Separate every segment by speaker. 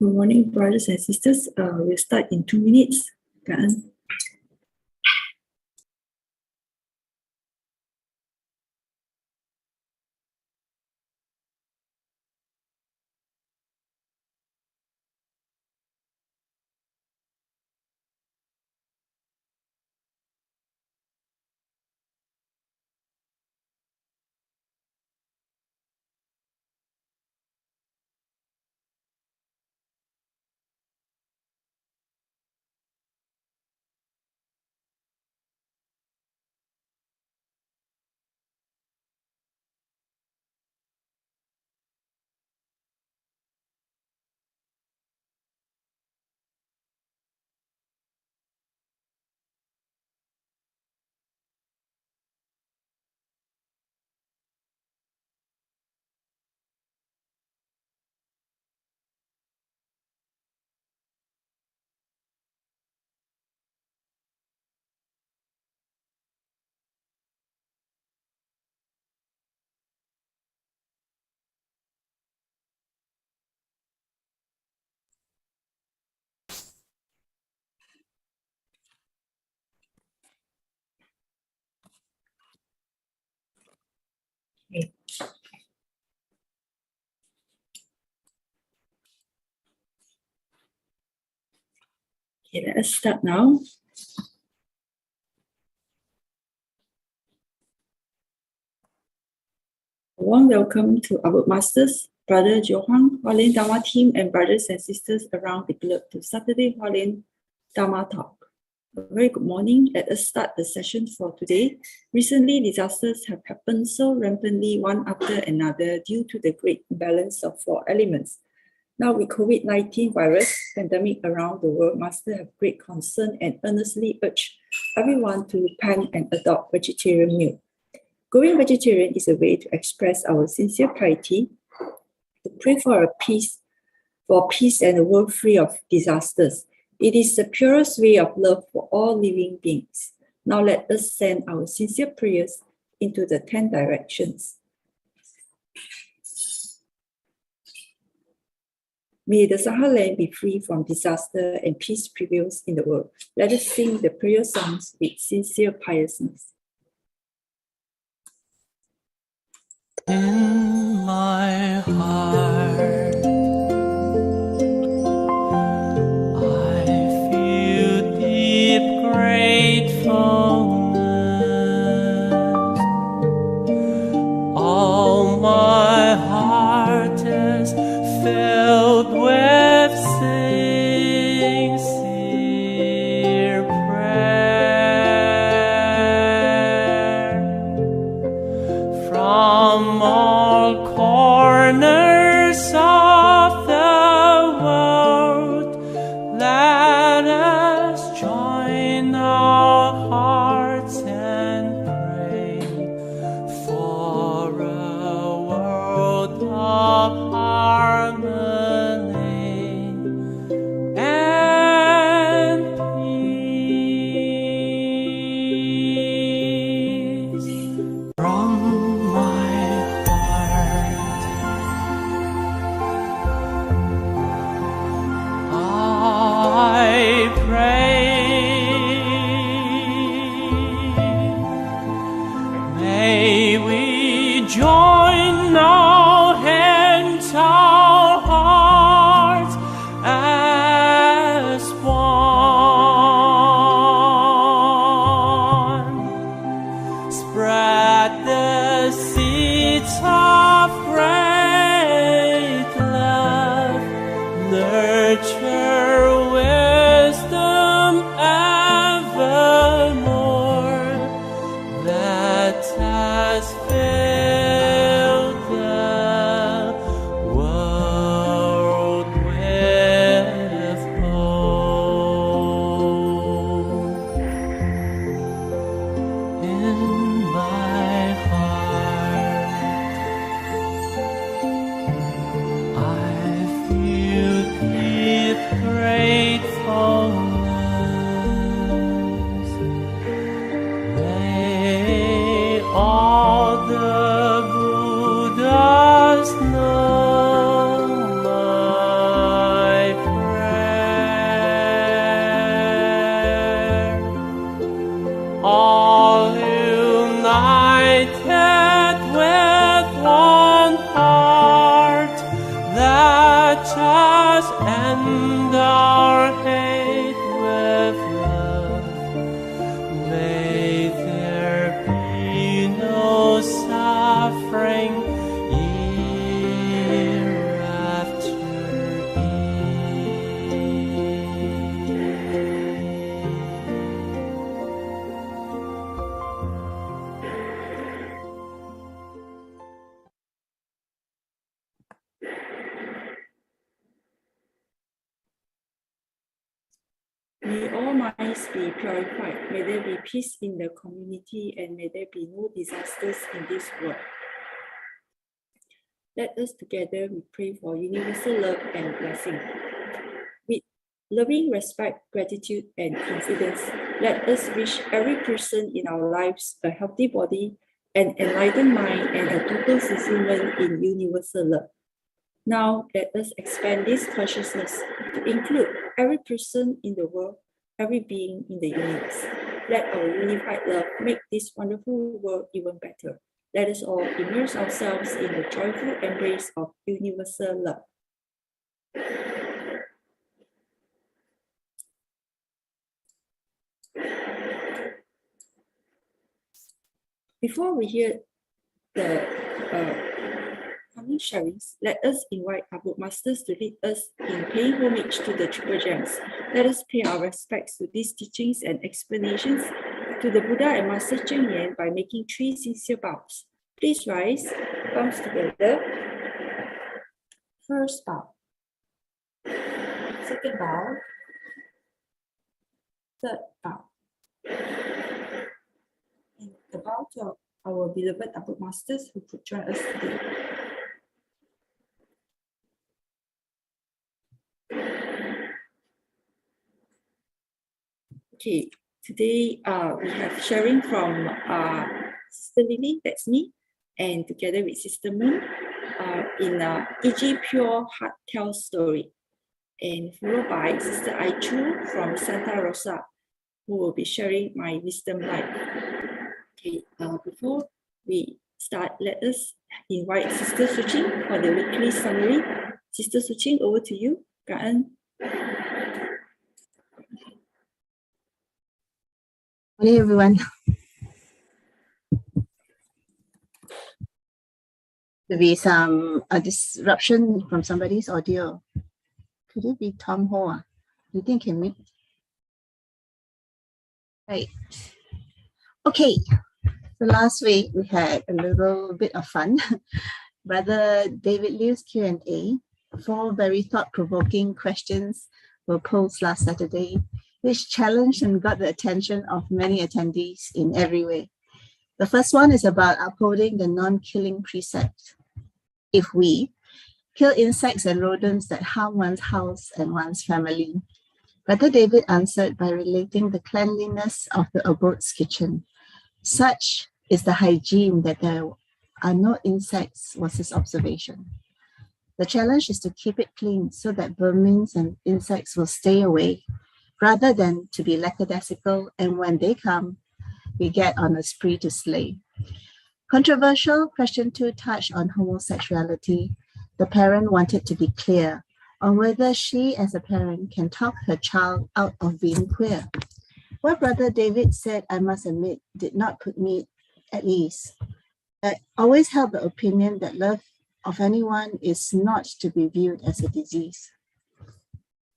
Speaker 1: Good morning, brothers and sisters. We'll start in 2 minutes. Cảm ơn. Okay, let us start now. A warm welcome to our masters, Brother Johan, Hualien Dharma team, and brothers and sisters around the globe to Saturday Hualien Dharma Talk. A very good morning. Let us start the session for today. Recently, disasters have happened so rampantly one after another due to the great imbalance of 4 elements. Now with COVID-19 virus pandemic around the world, Master have great concern and earnestly urge everyone to repent and adopt vegetarian meal. Going vegetarian is a way to express our sincere piety, to pray for peace and a world free of disasters. It is the purest way of love for all living beings. Now let us send our sincere prayers into the 10 directions. May the Sahara land be free from disaster and peace prevails in the world. Let us sing the prayer songs with sincere piousness.
Speaker 2: In my heart, I feel deep gratefulness. All my heart is filled with sincere prayer. From all corners of the world, let us join our hearts and pray for a world of harmony and peace. From my heart, I pray. May we join our hands, our hearts.
Speaker 1: May all minds be purified. May there be peace in the community, and may there be no disasters in this world. Let us together we pray for universal love and blessing. With loving respect, gratitude, and confidence, let us wish every person in our lives a healthy body, an enlightened mind, and a total fulfillment in universal love. Now, let us expand this consciousness to include every person in the world, every being in the universe. Let our unified love make this wonderful world even better. Let us all immerse ourselves in the joyful embrace of universal love. Before we hear the coming sharings, let us invite our Buddha Masters to lead us in paying homage to the Triple Gems. Let us pay our respects to these teachings and explanations to the Buddha and Master Cheng Yen by making 3 sincere bows. Please rise, palms together. First bow. Second bow. Third bow. And the bow to our beloved Buddha Masters who could join us today. Okay, today we have sharing from Sister Lily, that's me, and together with Sister Moon in E.G. Pure Heart Tell Story, and followed by Sister Ai-Chu from Santa Rosa, who will be sharing my wisdom life. Okay, before we start, let us invite Sister Su Ching for the weekly summary. Sister Su Ching, over to you. Ka'an.
Speaker 3: Morning, everyone. There be some disruption from somebody's audio. Could it be Tom Ho? Do you think can mute? Right. Okay. So last week we had a little bit of fun. Brother David Liu's Q&A. 4 very thought-provoking questions were posed last Saturday, which challenged and got the attention of many attendees in every way. The first one is about upholding the non-killing precept. If we kill insects and rodents that harm one's house and one's family, Brother David answered by relating the cleanliness of the abode's kitchen. Such is the hygiene that there are no insects, was his observation. The challenge is to keep it clean so that vermin and insects will stay away, rather than to be lackadaisical, and when they come, we get on a spree to slay. Controversial question 2 touched on homosexuality. The parent wanted to be clear on whether she as a parent can talk her child out of being queer. What Brother David said, I must admit, did not put me at ease. I always held the opinion that love of anyone is not to be viewed as a disease.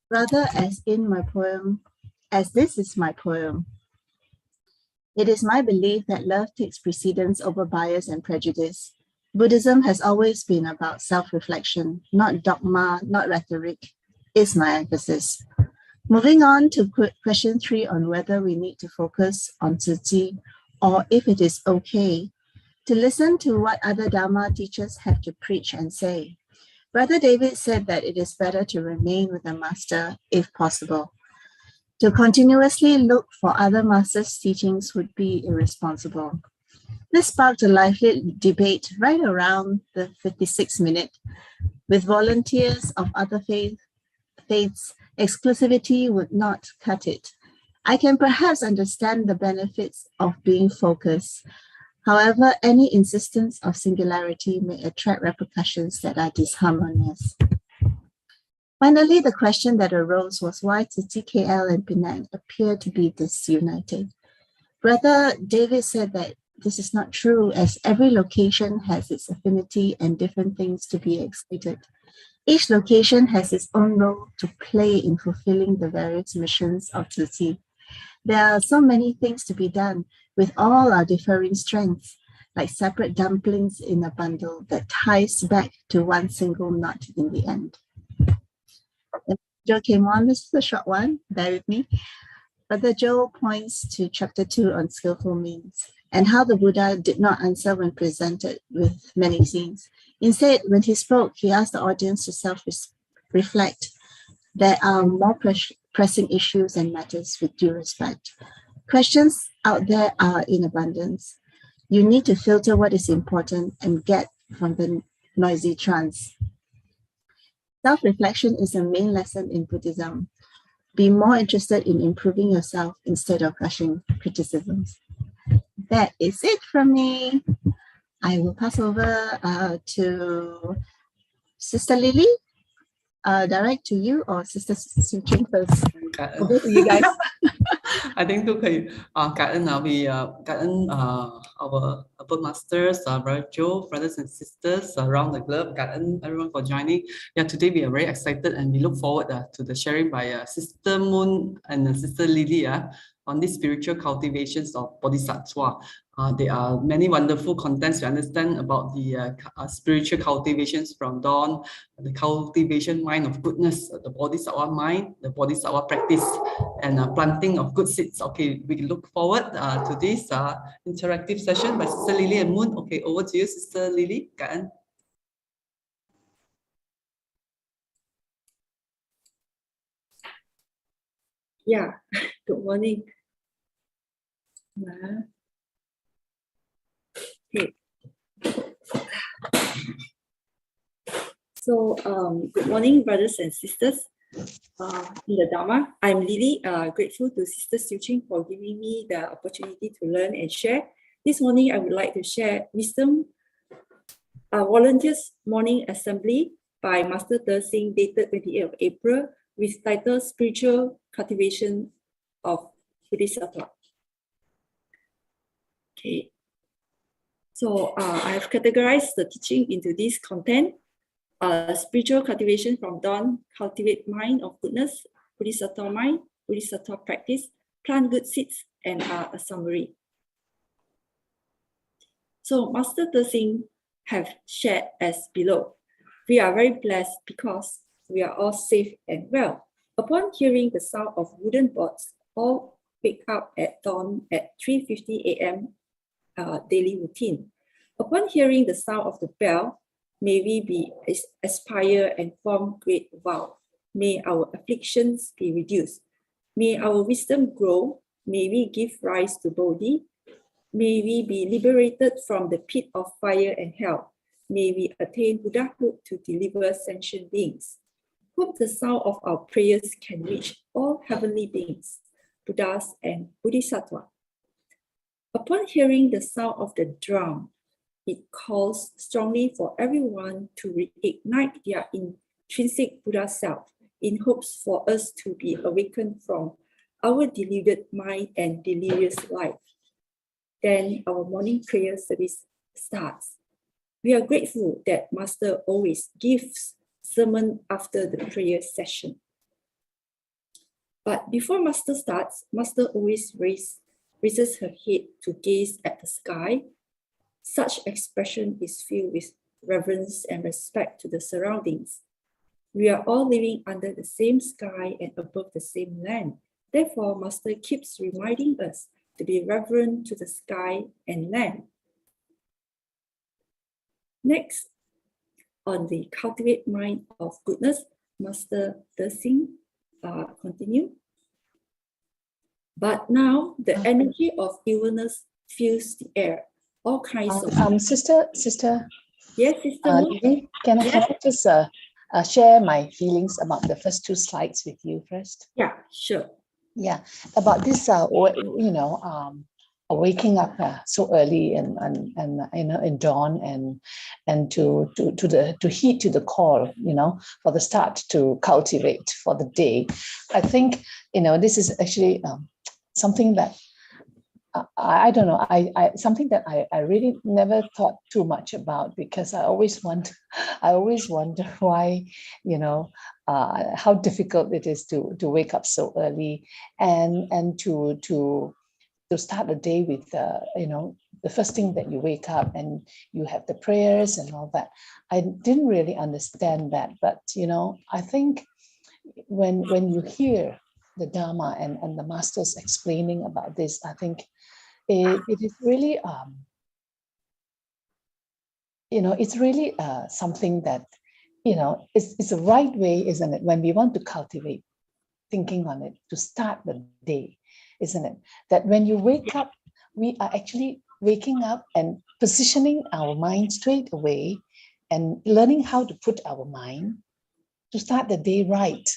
Speaker 3: Rather, as in my poem, as this is my poem, it is my belief that love takes precedence over bias and prejudice. Buddhism has always been about self-reflection, not dogma, not rhetoric, is my emphasis. Moving on to question 3 on whether we need to focus on Tzu Chi, or if it is okay to listen to what other Dharma teachers have to preach and say. Brother David said that it is better to remain with the master if possible. To continuously look for other masters' teachings would be irresponsible. This sparked a lively debate right around the 56th minute. With volunteers of other faiths, exclusivity would not cut it. I can perhaps understand the benefits of being focused. However, any insistence of singularity may attract repercussions that are disharmonious. Finally, the question that arose was why Tzu Chi KL and Penang appear to be disunited. Brother David said that this is not true, as every location has its affinity and different things to be exploited. Each location has its own role to play in fulfilling the various missions of Tzu Chi. There are so many things to be done with all our differing strengths, like separate dumplings in a bundle that ties back to one single knot in the end. Joe came on. This is a short one. Bear with me. Brother Joe points to chapter 2 on skillful means and how the Buddha did not answer when presented with many scenes. Instead, when he spoke, he asked the audience to self-reflect. There are more pressing issues and matters with due respect. Questions out there are in abundance. You need to filter what is important and get from the noisy trance. Self-reflection is a main lesson in Buddhism. Be more interested in improving yourself instead of rushing criticisms. That is it from me. I will pass over to Sister Lily. Direct to you or Sister Su Ching first. Over to you guys.
Speaker 4: I think 都可以感恩感恩our Upper Masters, Brother Joe, brothers and sisters around the globe. 感恩 everyone for joining. Yeah, today we are very excited and we look forward to the sharing by Sister Moon and Sister Lee Lee on these spiritual cultivations of Bodhisattva. There are many wonderful contents to understand about the spiritual cultivations from dawn, the cultivation mind of goodness, the Bodhisattva mind, the Bodhisattva practice, and planting of good seeds. Okay, we look forward to this interactive session by Sister Lily and Moon. Okay, over to you, Sister Lily.感恩.
Speaker 1: Yeah, good morning. Okay. So, good morning, brothers and sisters in the Dharma. I'm Lily, grateful to Sister Su Ching for giving me the opportunity to learn and share. This morning, I would like to share wisdom, volunteers morning assembly by Master De Xin, dated 28th of April, with title Spiritual Cultivation of Bodhisattva. Okay. So I have categorized the teaching into this content: spiritual cultivation from dawn, cultivate mind of goodness, Bodhisattva mind, Bodhisattva practice, plant good seeds, and a summary. So Master De Xin have shared as below. We are very blessed because we are all safe and well. Upon hearing the sound of wooden boards, all wake up at dawn at 3:50 a.m. Daily routine. Upon hearing the sound of the bell, may we be aspire and form great vow. May our afflictions be reduced. May our wisdom grow. May we give rise to Bodhi. May we be liberated from the pit of fire and hell. May we attain Buddhahood to deliver sentient beings. Hope the sound of our prayers can reach all heavenly beings, Buddhas and Bodhisattva. Upon hearing the sound of the drum, it calls strongly for everyone to reignite their intrinsic Buddha self in hopes for us to be awakened from our deluded mind and delirious life. Then our morning prayer service starts. We are grateful that Master always gives sermon after the prayer session. But before Master starts, Master always raises her head to gaze at the sky. Such expression is filled with reverence and respect to the surroundings. We are all living under the same sky and above the same land. Therefore, Master keeps reminding us to be reverent to the sky and land. Next, on the cultivate mind of goodness, Master De Xin continue. But now the energy of illness fills the air. All kinds of
Speaker 5: Sister.
Speaker 1: Yes, Sister Moon?
Speaker 5: Lily, can I just share my feelings about the first two slides with you first?
Speaker 1: Yeah, sure.
Speaker 5: Yeah, about this, waking up so early and in dawn and to heed to the call, for the start to cultivate for the day. I think this is actually something that I don't know. Something that I really never thought too much about, because I always wonder why, how difficult it is to wake up so early and to start the day with the first thing that you wake up and you have the prayers and all that. I didn't really understand that, but I think when you hear the Dharma and the masters explaining about this, I think it is really, it's really something that, it's the right way, isn't it? When we want to cultivate thinking on it, to start the day, isn't it? That when you wake up, we are actually waking up and positioning our mind straight away and learning how to put our mind to start the day right.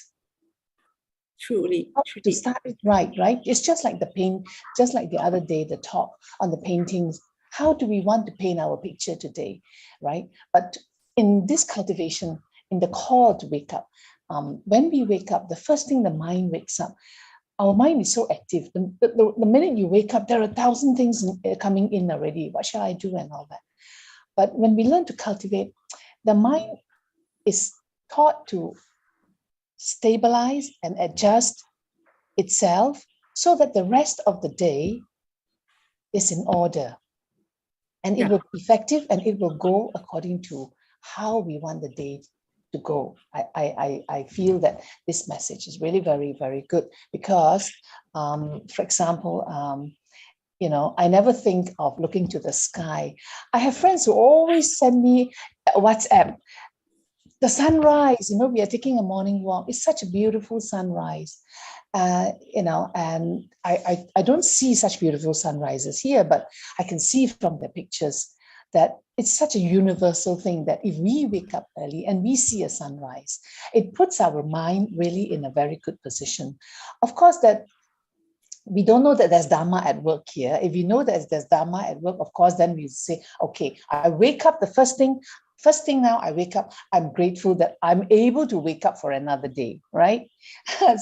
Speaker 1: Truly.
Speaker 5: To start it right? It's just like just like the other day, the talk on the paintings. How do we want to paint our picture today, right? But in this cultivation, in the call to wake up, when we wake up, the first thing the mind wakes up, our mind is so active. The minute you wake up, there are 1,000 things coming in already. What shall I do and all that? But when we learn to cultivate, the mind is taught to stabilize and adjust itself so that the rest of the day is in order. And it will be effective and it will go according to how we want the day to go. I feel that this message is really very, very good because, for example, I never think of looking to the sky. I have friends who always send me WhatsApp. The sunrise, we are taking a morning walk. It's such a beautiful sunrise, and I don't see such beautiful sunrises here, but I can see from the pictures that it's such a universal thing that if we wake up early and we see a sunrise, it puts our mind really in a very good position. Of course, that we don't know that there's Dharma at work here. If we know that there's Dharma at work, of course, then we say, okay, I wake up, the first thing now I wake up, I'm grateful that I'm able to wake up for another day, right?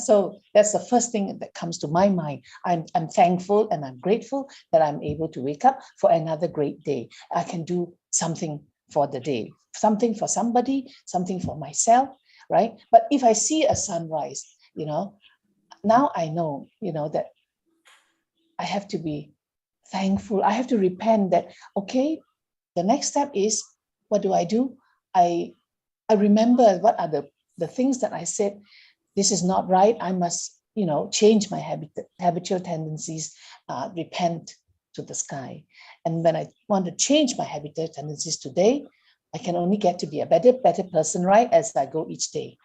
Speaker 5: So that's the first thing that comes to my mind. I'm thankful and I'm grateful that I'm able to wake up for another great day. I can do something for the day, something for somebody, something for myself, right? But if I see a sunrise, now I know, that I have to be thankful. I have to repent that, okay, the next step is, what do? I remember what are the things that I said, this is not right. I must, change my habitual tendencies, repent to the sky. And when I want to change my habitual tendencies today, I can only get to be a better person, right? As I go each day.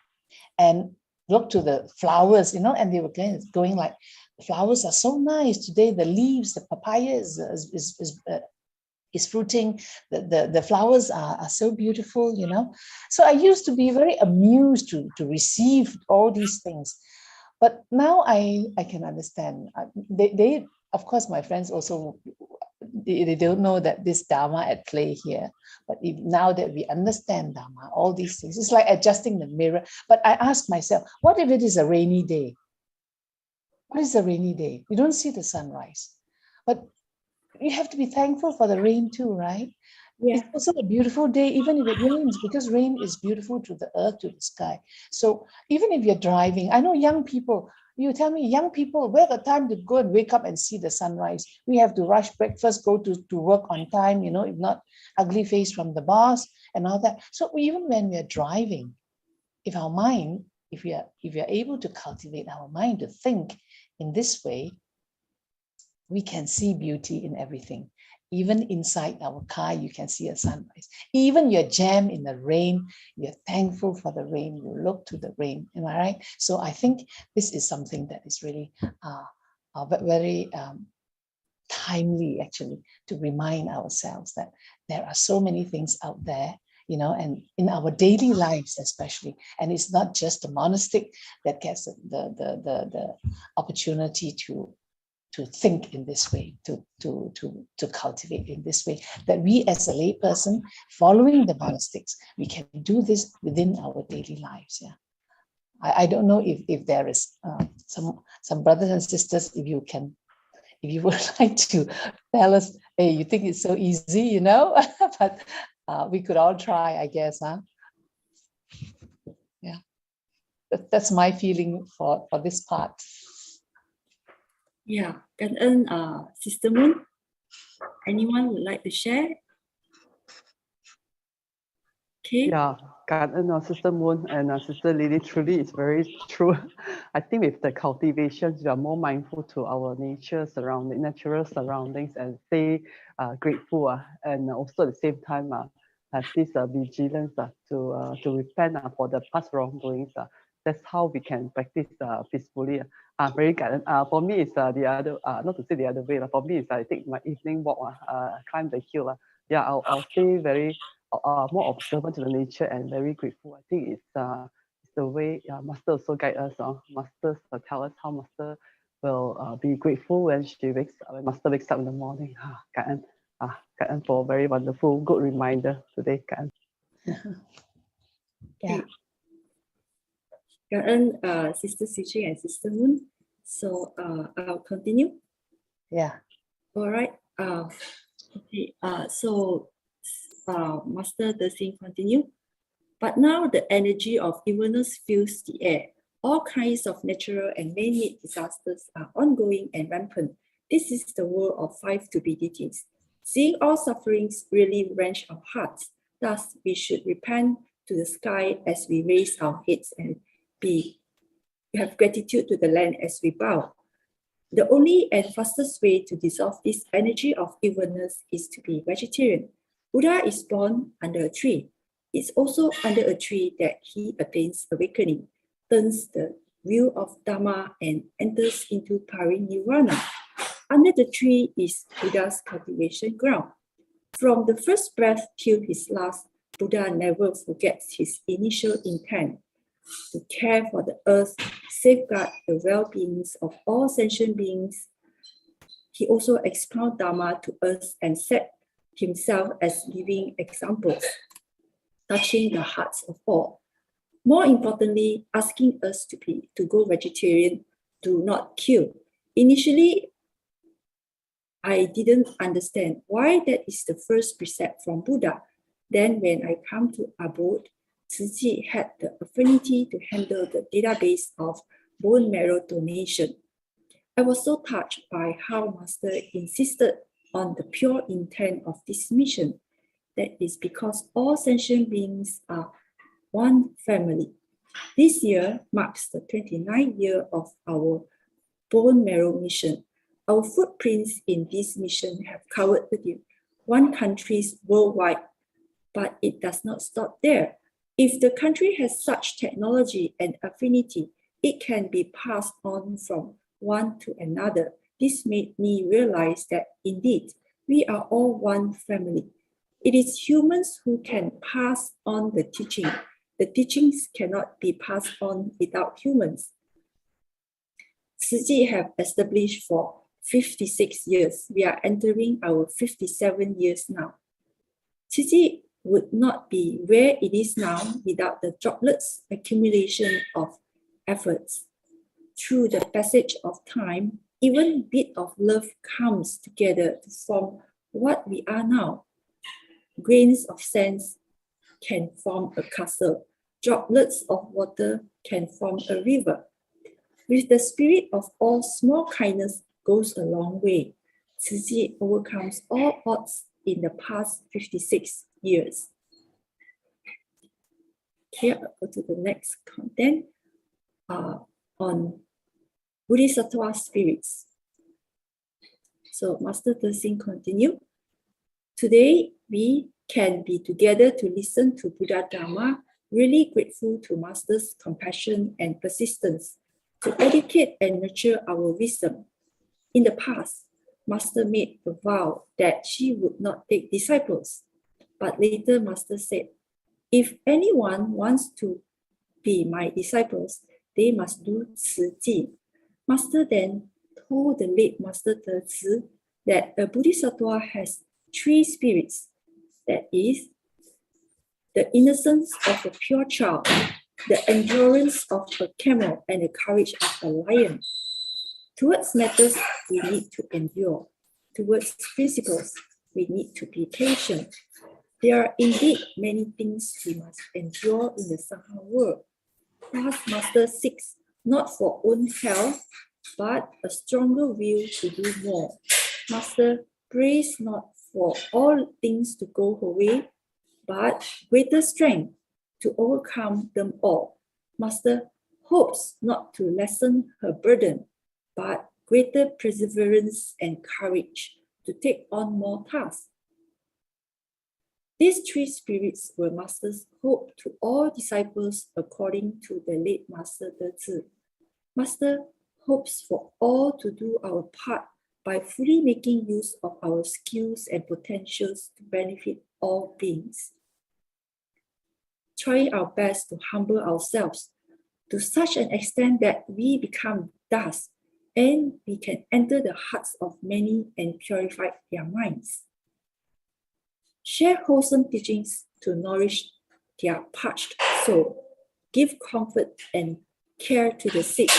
Speaker 5: And look to the flowers, and they were going like, the flowers are so nice today. The leaves, the papaya is fruiting. The flowers are so beautiful, So I used to be very amused to receive all these things. But now I can understand. They of course, my friends also, they don't know that this Dharma at play here. But now that we understand Dharma, all these things, it's like adjusting the mirror. But I ask myself, what if it is a rainy day? What is a rainy day? You don't see the sunrise. But you have to be thankful for the rain too, right? Yeah. It's also a beautiful day, even if it rains, because rain is beautiful to the earth, to the sky. So even if you're driving, I know young people, you tell me, young people, where the time to go and wake up and see the sunrise? We have to rush breakfast, go to work on time, if not, ugly face from the boss and all that. So even when we're driving, if our mind, if we are able to cultivate our mind to think in this way, we can see beauty in everything. Even inside our car, you can see a sunrise. Even you're jammed in the rain, you're thankful for the rain, you look to the rain, am I right? So I think this is something that is really very timely, actually, to remind ourselves that there are so many things out there, and in our daily lives especially. And it's not just the monastic that gets the opportunity to think in this way, to cultivate in this way, that we as a layperson following the monastics, we can do this within our daily lives. Yeah, I don't know if there is some brothers and sisters, if you would like to tell us, hey, you think it's so easy, but we could all try, I guess, huh? Yeah, that's my feeling for this part.
Speaker 1: Yeah,感恩 Sister Moon. Anyone would like to share? Okay.
Speaker 4: Yeah. 感恩 Sister Moon and Sister Lee Lee. Truly, it's very true. I think with the cultivation, we are more mindful to our nature surrounding, natural surroundings, and stay grateful. And also at the same time, have this vigilance to repent for the past wrongdoings. That's how we can practice peacefully. Very good. For me, it's the other, not to say the other way. For me, it's I take my evening walk, climb the hill. Yeah, I'll stay very more observant to the nature and very grateful. I think it's the way Master also guide us. Masters tell us how Master will be grateful when Master wakes up in the morning.感恩 for a very wonderful, good reminder today. 感恩.
Speaker 5: Yeah.
Speaker 1: Sister Su Ching and Sister Moon. So I'll continue.
Speaker 5: Yeah.
Speaker 1: All right. Okay. So Master De Xin continue. But now the energy of illness fills the air. All kinds of natural and man-made disasters are ongoing and rampant. This is the world of 5 stupidities. Seeing all sufferings really wrench our hearts. Thus, we should repent to the sky as we raise our heads and have gratitude to the land as we bow. The only and fastest way to dissolve this energy of illness is to be vegetarian. Buddha is born under a tree. It's also under a tree that he attains awakening, turns the wheel of Dharma, and enters into parinirvana. Under the tree is Buddha's cultivation ground. From the first breath till his last, Buddha never forgets his initial intent to care for the earth, safeguard the well-beings of all sentient beings. He also expounded Dharma to us and set himself as living examples, touching the hearts of all. More importantly, asking us to go vegetarian, do not kill. Initially, I didn't understand why that is the first precept from Buddha. Then when I come to abode, Tzu Chi had the affinity to handle the database of bone marrow donation. I was so touched by how Master insisted on the pure intent of this mission. That is because all sentient beings are one family. This year marks the 29th year of our bone marrow mission. Our footprints in this mission have covered 31 countries worldwide, but it does not stop there. If the country has such technology and affinity, it can be passed on from one to another. This made me realize that indeed, we are all one family. It is humans who can pass on the teaching. The teachings cannot be passed on without humans. Tzu Chi have established for 56 years. We are entering our 57 years now. Tzu Chi would not be where it is now without the droplets accumulation of efforts. Through the passage of time, even bit of love comes together to form what we are now. Grains of sand can form a castle. Droplets of water can form a river. With the spirit of all, small kindness goes a long way. Tzu Chi overcomes all odds in the past 56 years. Here, I'll go to the next content on Bodhisattva spirits. So Master De Xin continue. Today, we can be together to listen to Buddha Dharma, really grateful to Master's compassion and persistence to educate and nurture our wisdom. In the past, Master made a vow that she would not take disciples. But later, Master said, if anyone wants to be my disciples, they must do Tzu Chi. Master then told the late Master De Xin that a Bodhisattva has 3 spirits. That is, the innocence of a pure child, the endurance of a camel, and the courage of a lion. Towards matters, we need to endure. Towards principles, we need to be patient. There are indeed many things we must endure in the Sangha world. Thus, Master seeks not for own health, but a stronger will to do more. Master prays not for all things to go her way, but greater strength to overcome them all. Master hopes not to lessen her burden, but greater perseverance and courage to take on more tasks. These three spirits were Master's hope to all disciples according to the late Master De Xin. Master hopes for all to do our part by fully making use of our skills and potentials to benefit all beings. Trying our best to humble ourselves to such an extent that we become dust and we can enter the hearts of many and purify their minds. Share wholesome teachings to nourish their parched soul. Give comfort and care to the sick.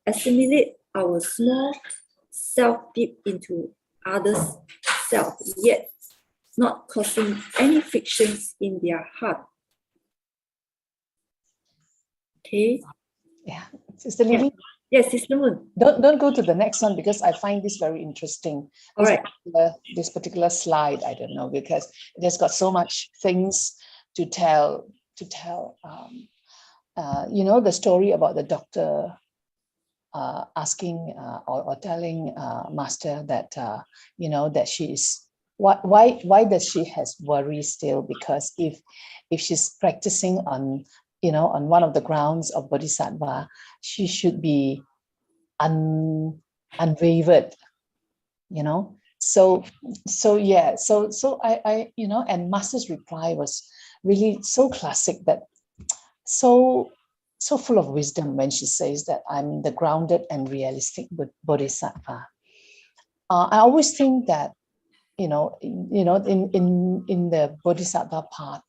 Speaker 1: Assimilate our small self deep into others' self, yet not causing any frictions in their heart. Okay.
Speaker 5: Yeah, Sister Lee Lee,
Speaker 1: Yes, Sis Moon.
Speaker 5: don't go to the next one because I find this very interesting.
Speaker 1: All right.
Speaker 5: This particular slide, I don't know, because it has got so much things to tell. The story about the doctor asking or telling Master that that she is why does she has worry still, because if she's practicing on one of the grounds of Bodhisattva, she should be unwavered, so I and Master's reply was really so classic, that so full of wisdom when she says that I'm the grounded and realistic Bodhisattva. I always think that in the Bodhisattva path,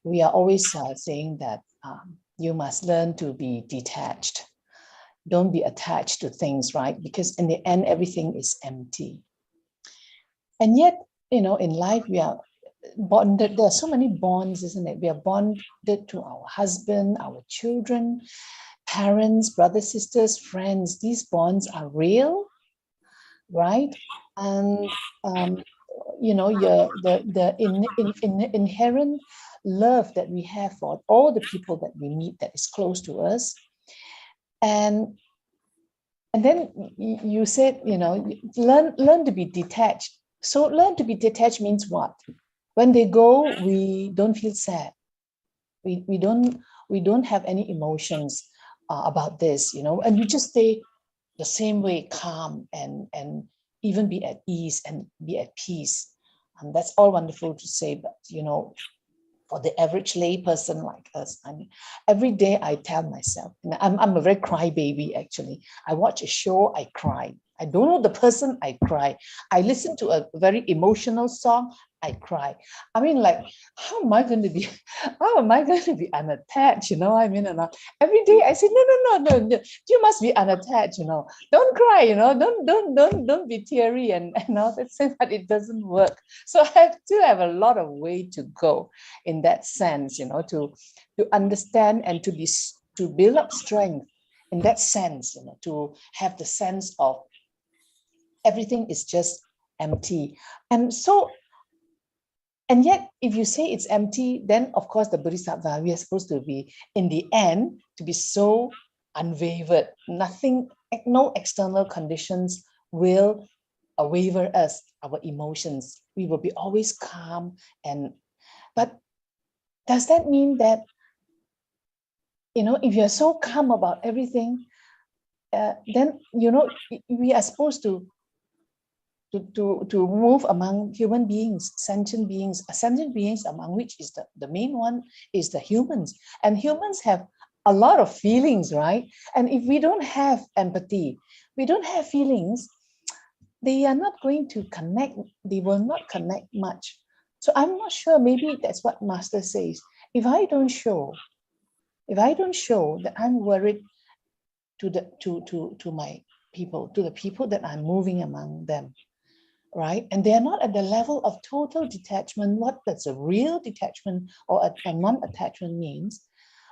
Speaker 5: we are always saying that you must learn to be detached. Don't be attached to things, right? Because in the end, everything is empty. And yet, in life, we are bonded. There are so many bonds, isn't it? We are bonded to our husband, our children, parents, brothers, sisters, friends. These bonds are real, right? And the inherent love that we have for all the people that we meet that is close to us. And then you said, learn to be detached. So learn to be detached means what? When they go, we don't feel sad. We don't have any emotions about this, and we just stay the same way, calm and even be at ease and be at peace. And that's all wonderful to say, but for the average lay person like us, every day I tell myself, and I'm a very crybaby actually. I watch a show, I cry. I don't know the person, I cry. I listen to a very emotional song, I cry. I mean, like, how am I going to be unattached? And every day I say, no, you must be unattached, don't cry, don't be teary and all that, but it doesn't work. So I still have a lot of way to go in that sense, to understand and to build up strength in that sense, to have the sense of everything is just empty. And yet, if you say it's empty, then of course the Bodhisattva, we are supposed to be, in the end, to be so unwavered. Nothing, no external conditions will waver us, our emotions. We will be always calm. But does that mean that, if you're so calm about everything, then, we are supposed to move among human beings, sentient beings, among which is the main one is the humans. And humans have a lot of feelings, right? And if we don't have empathy, we don't have feelings, they are not going to connect, they will not connect much. So I'm not sure, maybe that's what Master says. If I don't show that I'm worried to my people, to the people that I'm moving among them, right? And they are not at the level of total detachment, what does a real detachment or a non-attachment means,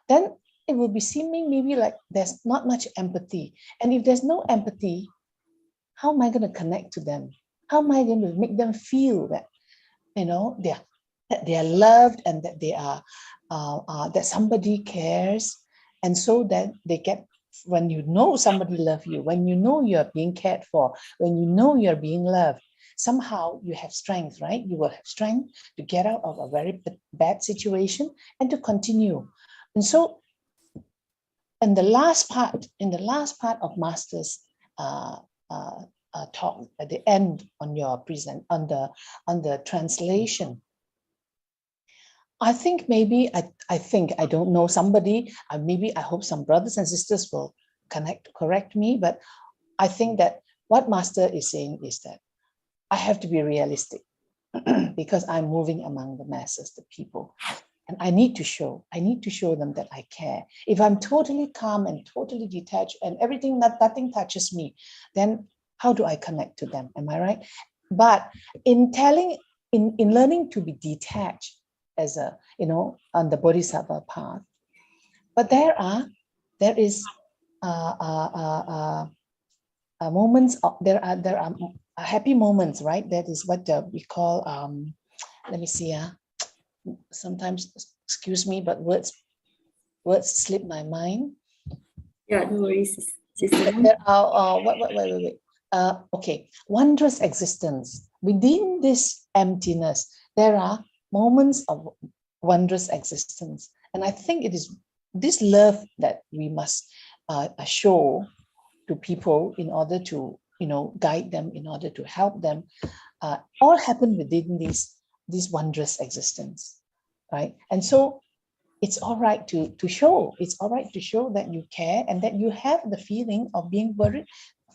Speaker 5: then it will be seeming maybe like there's not much empathy. And if there's no empathy, how am I going to connect to them? How am I going to make them feel that, they're that they are loved and that they are that somebody cares, and so that they get, when you know somebody loves you, when you know you're being cared for, when you know you're being loved, somehow you have strength, right? You will have strength to get out of a very bad situation and to continue. And so in the last part of Master's talk at the end on your present on the translation, I think maybe I don't know, somebody, maybe I hope some brothers and sisters will correct me, but I think that what Master is saying is that I have to be realistic because I'm moving among the masses, the people, and I need to show them that I care. If I'm totally calm and totally detached and nothing touches me, then how do I connect to them? Am I right? But in learning to be detached as on the Bodhisattva path, but there are moments there are happy moments, right? That is what we call let me see, sometimes, excuse me, but words slip my mind.
Speaker 1: Yeah, no worries, Sister Moon.
Speaker 5: There are wait. Okay, wondrous existence. Within this emptiness, there are moments of wondrous existence, and I think it is this love that we must show to people in order to guide them, in order to help them. All happen within this wondrous existence, right? And so it's all right to show. It's all right to show that you care and that you have the feeling of being worried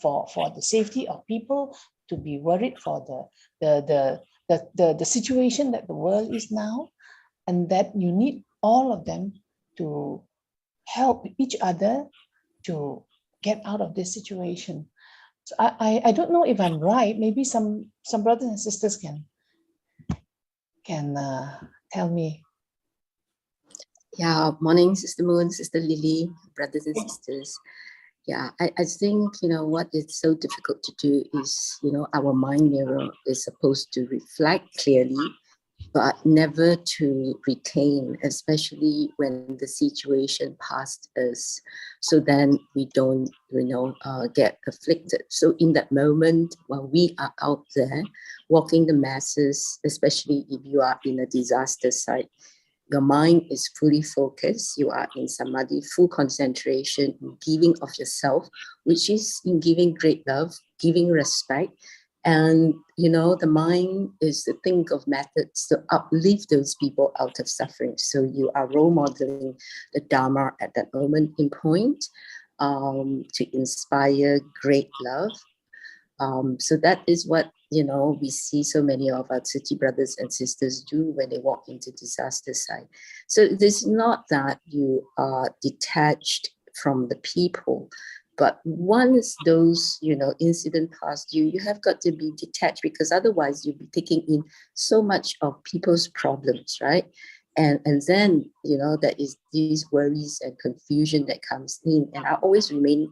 Speaker 5: for the safety of people, to be worried for the situation that the world is now, and that you need all of them to help each other to get out of this situation. So I don't know if I'm right. Maybe some brothers and sisters can tell me.
Speaker 6: Yeah, morning, Sister Moon, Sister Lily, brothers and sisters. Yeah, I think, what is so difficult to do is, our mind mirror is supposed to reflect clearly, but never to retain, especially when the situation passed us. So then we don't, get afflicted. So in that moment, while we are out there walking the masses, especially if you are in a disaster site, your mind is fully focused. You are in samadhi, full concentration, in giving of yourself, which is in giving great love, giving respect. And, the mind is to think of methods to uplift those people out of suffering. So you are role modeling the Dharma at that moment in point, to inspire great love. So that is what, we see so many of our city brothers and sisters do when they walk into disaster site. So it is not that you are detached from the people, but once those, incident past you have got to be detached, because otherwise you'll be taking in so much of people's problems, right? And then, there is these worries and confusion that comes in. And I always remain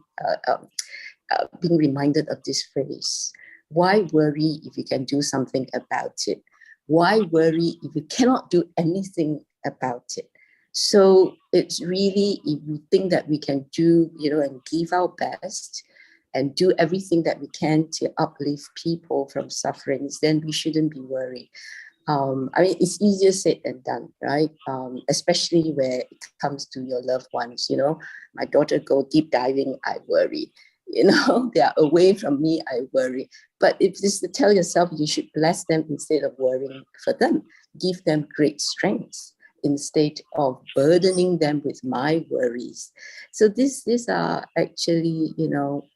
Speaker 6: being reminded of this phrase: why worry if you can do something about it? Why worry if you cannot do anything about it? So it's really, if we think that we can do, and give our best and do everything that we can to uplift people from sufferings, then we shouldn't be worried. It's easier said than done, right? Especially where it comes to your loved ones. My daughter go deep diving, I worry. They are away from me, I worry. But it's just to tell yourself you should bless them instead of worrying for them. Give them great strength instead of burdening them with my worries. So these are actually,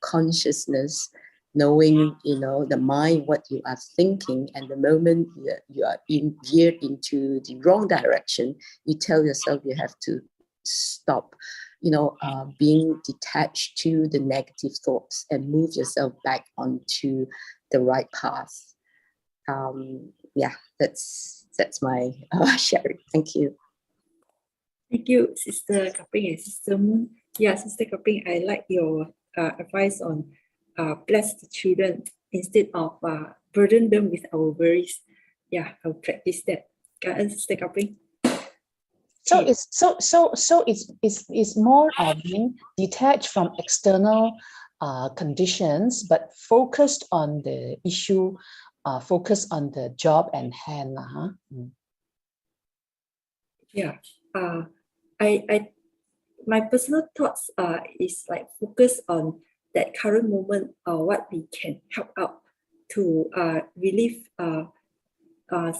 Speaker 6: consciousness, knowing, the mind, what you are thinking, and the moment you are veered into the wrong direction, you tell yourself you have to stop, being detached to the negative thoughts and move yourself back onto the right path. That's my sharing. Thank you.
Speaker 1: Thank you, Sister Kaping and Sister Moon. Yeah, Sister Kaping, I like your advice on bless the children instead of burden them with our worries. Yeah, I'll practice that. Sister Kaping.
Speaker 5: So it's more of being detached from external conditions, but focused on the issue, focused on the job and hand.
Speaker 1: Yeah. My personal thoughts is like focus on that current moment, what we can help out to relieve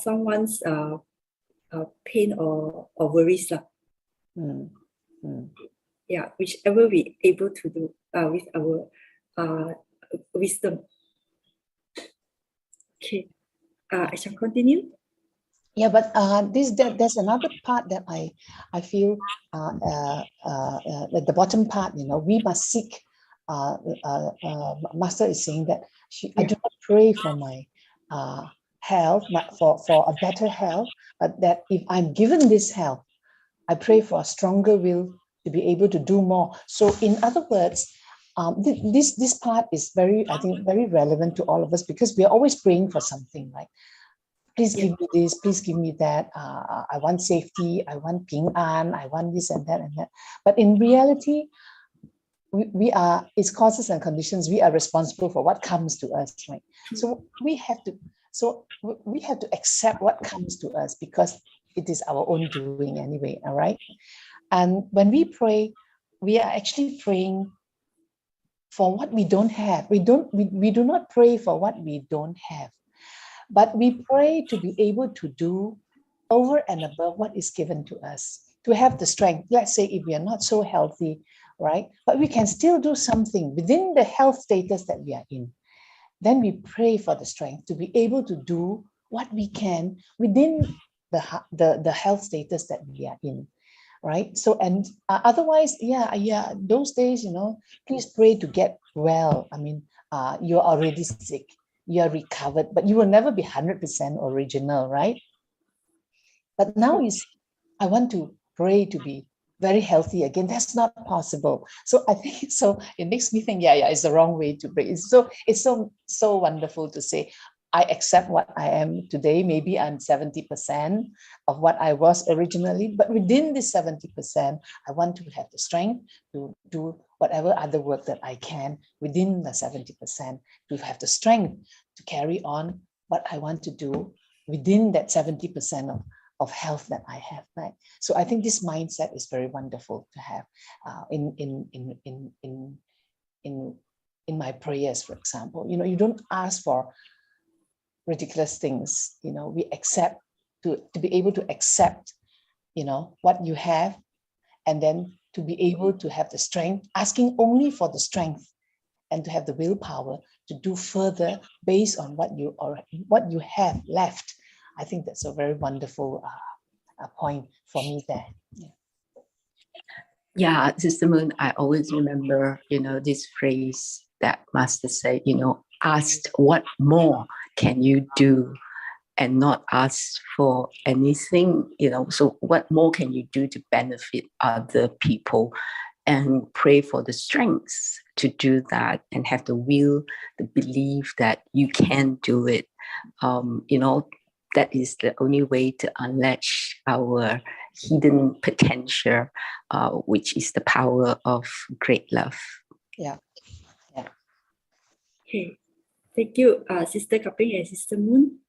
Speaker 1: someone's pain or worries. Yeah, whichever we able to do with our wisdom. Okay, I shall continue.
Speaker 5: Yeah, but there's another part that I feel at the bottom part, we must seek. Master is saying that I do not pray for my health, for a better health, but that if I'm given this health, I pray for a stronger will to be able to do more. So in other words, this part is I think very relevant to all of us, because we are always praying for something, right? Please give me this, please give me that. I want safety, I want ping an, I want this and that and that. But in reality, we are, it's causes and conditions, we are responsible for what comes to us, right? So we have to accept what comes to us, because it is our own doing anyway, all right? And when we pray, we are actually praying for what we don't have. We do not pray for what we don't have, but we pray to be able to do over and above what is given to us, to have the strength. Let's say if we are not so healthy, right? But we can still do something within the health status that we are in. Then we pray for the strength to be able to do what we can within the health status that we are in, right? So, and otherwise, those days, please pray to get well. I mean, you're already sick, you're recovered, but you will never be 100% original, right? But now you see, I want to pray to be very healthy again. That's not possible. So I think, so it makes me think, it's the wrong way to pray. It's so wonderful to say, I accept what I am today. Maybe I'm 70% of what I was originally, but within this 70%, I want to have the strength to do whatever other work that I can within the 70%, to have the strength to carry on what I want to do within that 70% of health that I have, right? So I think this mindset is very wonderful to have in my prayers, for example. You don't ask for ridiculous things. We accept to be able to accept, what you have, and then to be able to have the strength, asking only for the strength, and to have the willpower to do further based on what you have left. I think that's a very wonderful point for me there.
Speaker 6: Yeah, Sister Moon, I always remember, this phrase that Master said, ask what more can you do, and not ask for anything, so what more can you do to benefit other people, and pray for the strength to do that, and have the will, the belief that you can do it. That is the only way to unleash our hidden potential, which is the power of great love.
Speaker 5: Yeah.
Speaker 1: Okay, thank you, Sister Kaping and Sister Moon.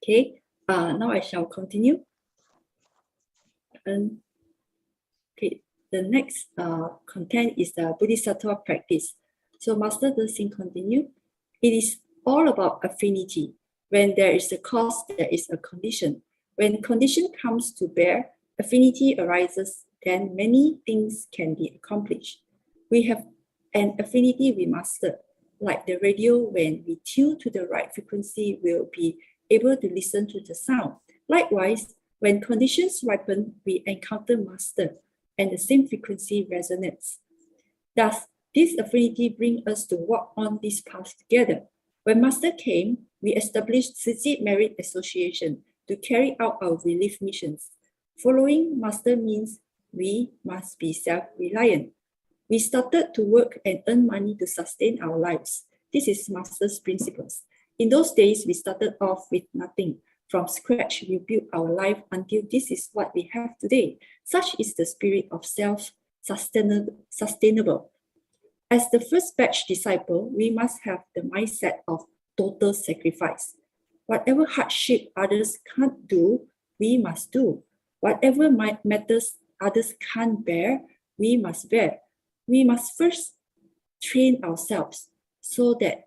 Speaker 1: Okay, now I shall continue. Okay, the next content is the Bodhisattva practice. So Master De Xin continue. It is all about affinity. When there is a cause, there is a condition. When condition comes to bear, affinity arises, then many things can be accomplished. We have an affinity we master. Like the radio, when we tune to the right frequency, we'll be able to listen to the sound. Likewise, when conditions ripen, we encounter master, and the same frequency resonates. Thus, this affinity brings us to walk on this path together. When master came, we established Tzu Merit Association to carry out our relief missions. Following master means we must be self-reliant. We started to work and earn money to sustain our lives. This is master's principles. In those days, we started off with nothing. From scratch, we built our life until this is what we have today. Such is the spirit of self-sustainable. As the first batch disciple, we must have the mindset of total sacrifice. Whatever hardship others can't do, we must do. Whatever matters others can't bear, we must bear. We must first train ourselves so that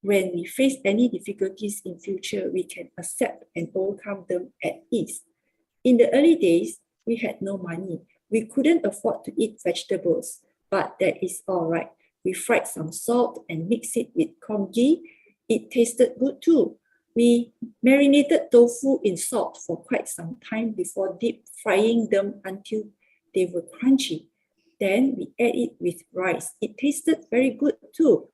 Speaker 1: when we face any difficulties in future, we can accept and overcome them at ease. In the early days, we had no money. We couldn't afford to eat vegetables, but that is all right. We fried some salt and mixed it with congee. It tasted good too. We marinated tofu in salt for quite some time before deep frying them until they were crunchy. Then we ate it with rice. It tasted very good too.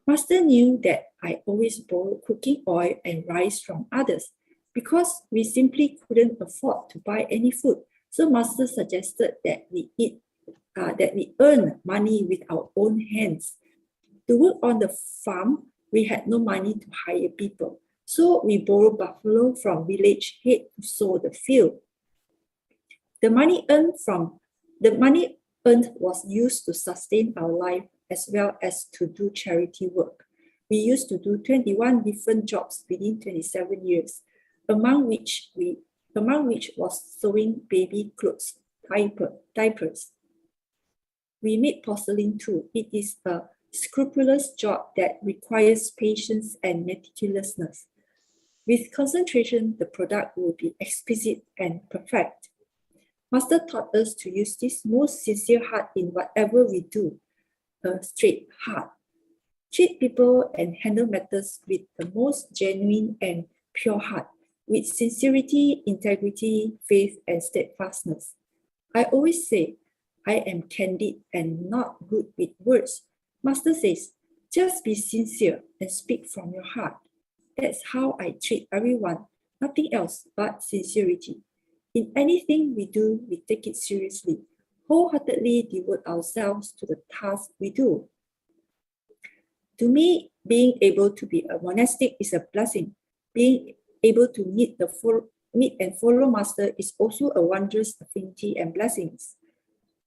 Speaker 1: Master knew that I always borrowed cooking oil and rice from others because we simply couldn't afford to buy any food. So Master suggested that we earn money with our own hands. To work on the farm, we had no money to hire people. So we borrowed buffalo from village head to sow the field. The money earned was used to sustain our life as well as to do charity work. We used to do 21 different jobs within 27 years, among which was sewing baby clothes, diapers. We made porcelain too. It is a scrupulous job that requires patience and meticulousness. With concentration, the product will be exquisite and perfect. Master taught us to use this most sincere heart in whatever we do, a straight heart. Treat people and handle matters with the most genuine and pure heart, with sincerity, integrity, faith, and steadfastness. I always say, I am candid and not good with words. Master says, just be sincere and speak from your heart. That's how I treat everyone, nothing else but sincerity. In anything we do, we take it seriously, wholeheartedly devote ourselves to the task we do. To me, being able to be a monastic is a blessing. Being able to meet and follow Master is also a wondrous affinity and blessings.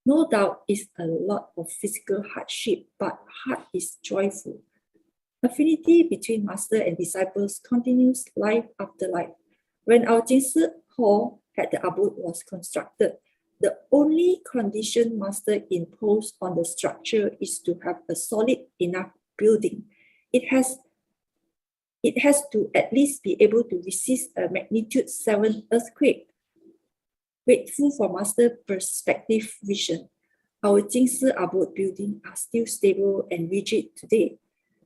Speaker 1: No doubt it's a lot of physical hardship, but heart is joyful. Affinity between Master and disciples continues life after life. When our Jinsi Hall at the abode was constructed, the only condition Master imposed on the structure is to have a solid enough building. It has to at least be able to resist a magnitude 7 earthquake. Grateful for Master perspective vision, our Jinsi abode building are still stable and rigid today.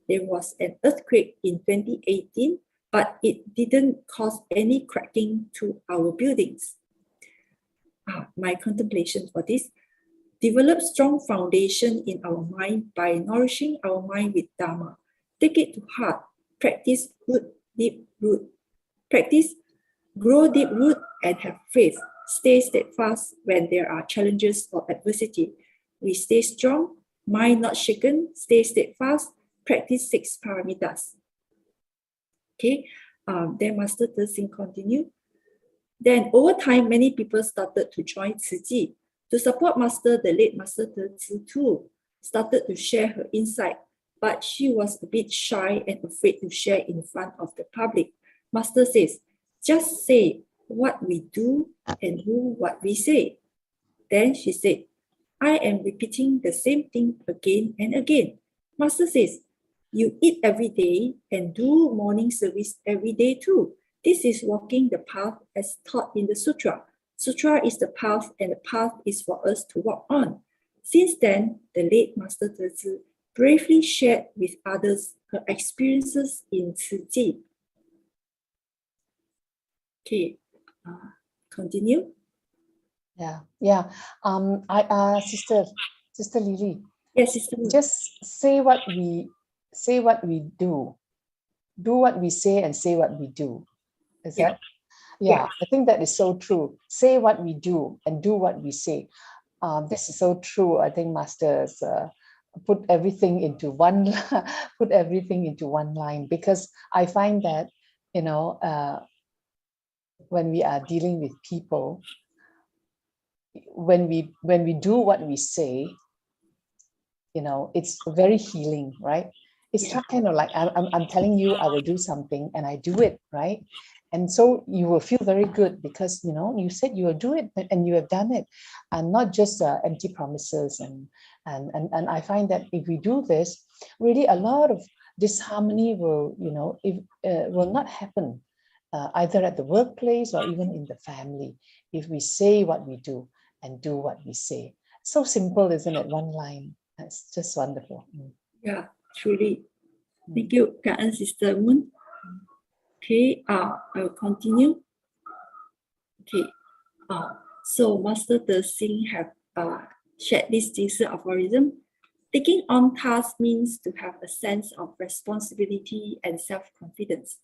Speaker 1: There was an earthquake in 2018, but it didn't cause any cracking to our buildings. My contemplation for this: develop strong foundation in our mind by nourishing our mind with Dharma. Take it to heart. Practice deep root. Practice grow deep root and have faith. Stay steadfast when there are challenges or adversity. We stay strong, mind not shaken, stay steadfast, practice 6 paramitas. Okay, then Master De Xin continue. Then over time, many people started to join Tzu Chi. To support Master, the late Master De Xin too started to share her insight, but she was a bit shy and afraid to share in front of the public. Master says, just say what we do and do what we say. Then she said, I am repeating the same thing again and again. Master says, you eat every day and do morning service every day too. This is walking the path as taught in the Sutra. Sutra is the path and the path is for us to walk on. Since then, the late Master De Xin bravely shared with others her experiences in Tzu Chi. Okay, continue.
Speaker 5: Yeah. Sister Lily.
Speaker 1: Yes, Sister.
Speaker 5: Just say what we do what we say, and say what we do. Is that? Yeah, I think that is so true. Say what we do and do what we say. This is so true. I think Masters put everything into one line, because I find that when we are dealing with people, when we do what we say, it's very healing, right? It's kind of like I'm telling you I will do something and I do it, right? And so you will feel very good because you said you will do it and you have done it, and not just empty promises. And I find that if we do this, really a lot of disharmony will will not happen, either at the workplace or even in the family, if we say what we do and do what we say. So simple, isn't it? One line. That's just wonderful.
Speaker 1: Yeah, truly. Thank you, Kak and Sister Moon. Okay, I will continue. Okay, so Master De Xin have shared this decent aphorism. Taking on tasks means to have a sense of responsibility and self-confidence.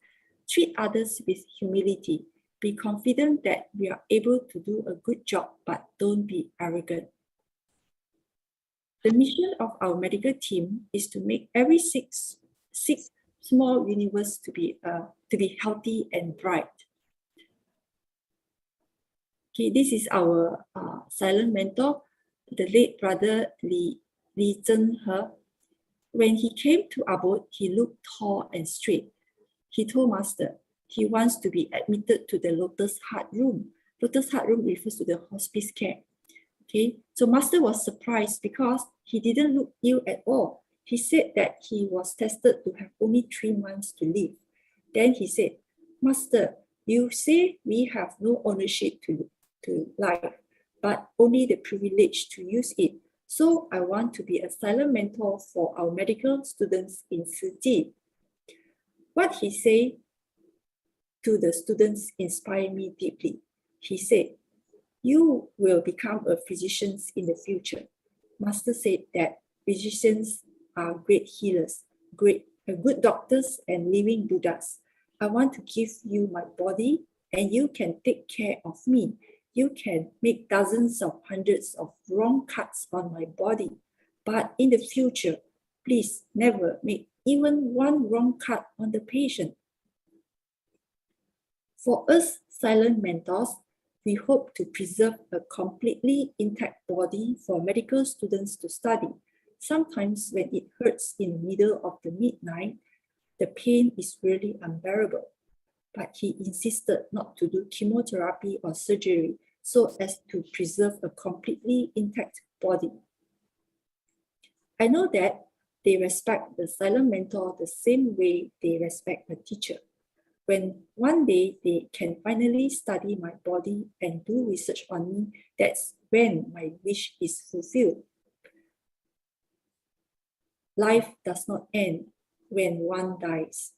Speaker 1: Treat others with humility. Be confident that we are able to do a good job, but don't be arrogant. The mission of our medical team is to make every six small universe to be healthy and bright. Okay, this is our silent mentor, the late brother Lee Zhen He. When he came to Abode, he looked tall and straight. He told Master he wants to be admitted to the Lotus Heart Room. Lotus Heart Room refers to the hospice care. Okay, so Master was surprised because he didn't look ill at all. He said that he was tested to have only 3 months to live. Then he said, Master, you say we have no ownership to life, but only the privilege to use it. So I want to be a silent mentor for our medical students in Su Ching. What he said to the students inspired me deeply. He said, you will become a physician in the future. Master said that physicians are great healers, good doctors and living Buddhas. I want to give you my body and you can take care of me. You can make dozens of hundreds of wrong cuts on my body. But in the future, please never make even one wrong cut on the patient. For us silent mentors, we hope to preserve a completely intact body for medical students to study. Sometimes when it hurts in the middle of the midnight, the pain is really unbearable. But he insisted not to do chemotherapy or surgery so as to preserve a completely intact body. I know that they respect the silent mentor the same way they respect a teacher. When one day they can finally study my body and do research on me, that's when my wish is fulfilled. Life does not end when one dies.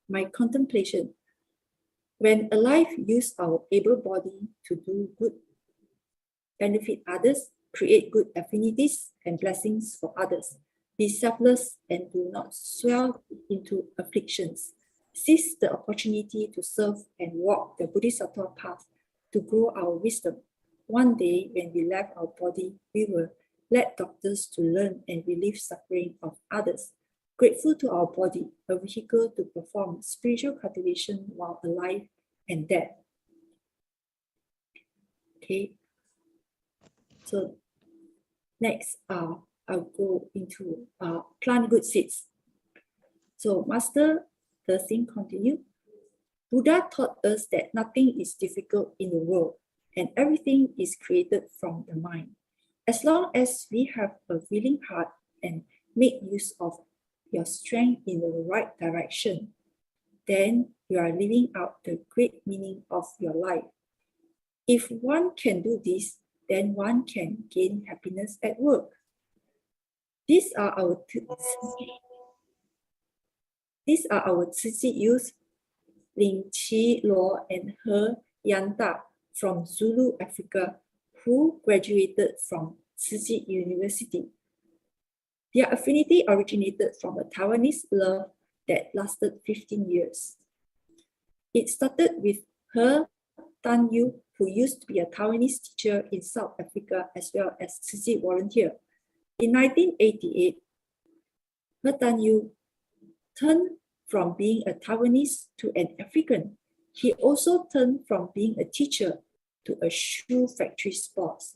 Speaker 1: My contemplation. When alive, use our able body to do good, benefit others, create good affinities and blessings for others. Be selfless and do not swell into afflictions. Seize the opportunity to serve and walk the Bodhisattva path to grow our wisdom. One day, when we left our body, we will let doctors to learn and relieve suffering of others. Grateful to our body, a vehicle to perform spiritual cultivation while alive and dead. Okay. So next, I'll go into plant good seeds. So Master De Xin continued. Buddha taught us that nothing is difficult in the world and everything is created from the mind. As long as we have a willing heart and make use of your strength in the right direction, then you are living out the great meaning of your life. If one can do this, then one can gain happiness at work. These are our Tzu youth, Ling Chi Luo and He Yanta from Zulu, Africa, who graduated from Tzu University. Their affinity originated from a Taiwanese love that lasted 15 years. It started with He Tan Yu, who used to be a Taiwanese teacher in South Africa as well as Tzu volunteer. In 1988, He Tan Yu turned from being a Taiwanese to an African. He also turned from being a teacher to a shoe factory boss.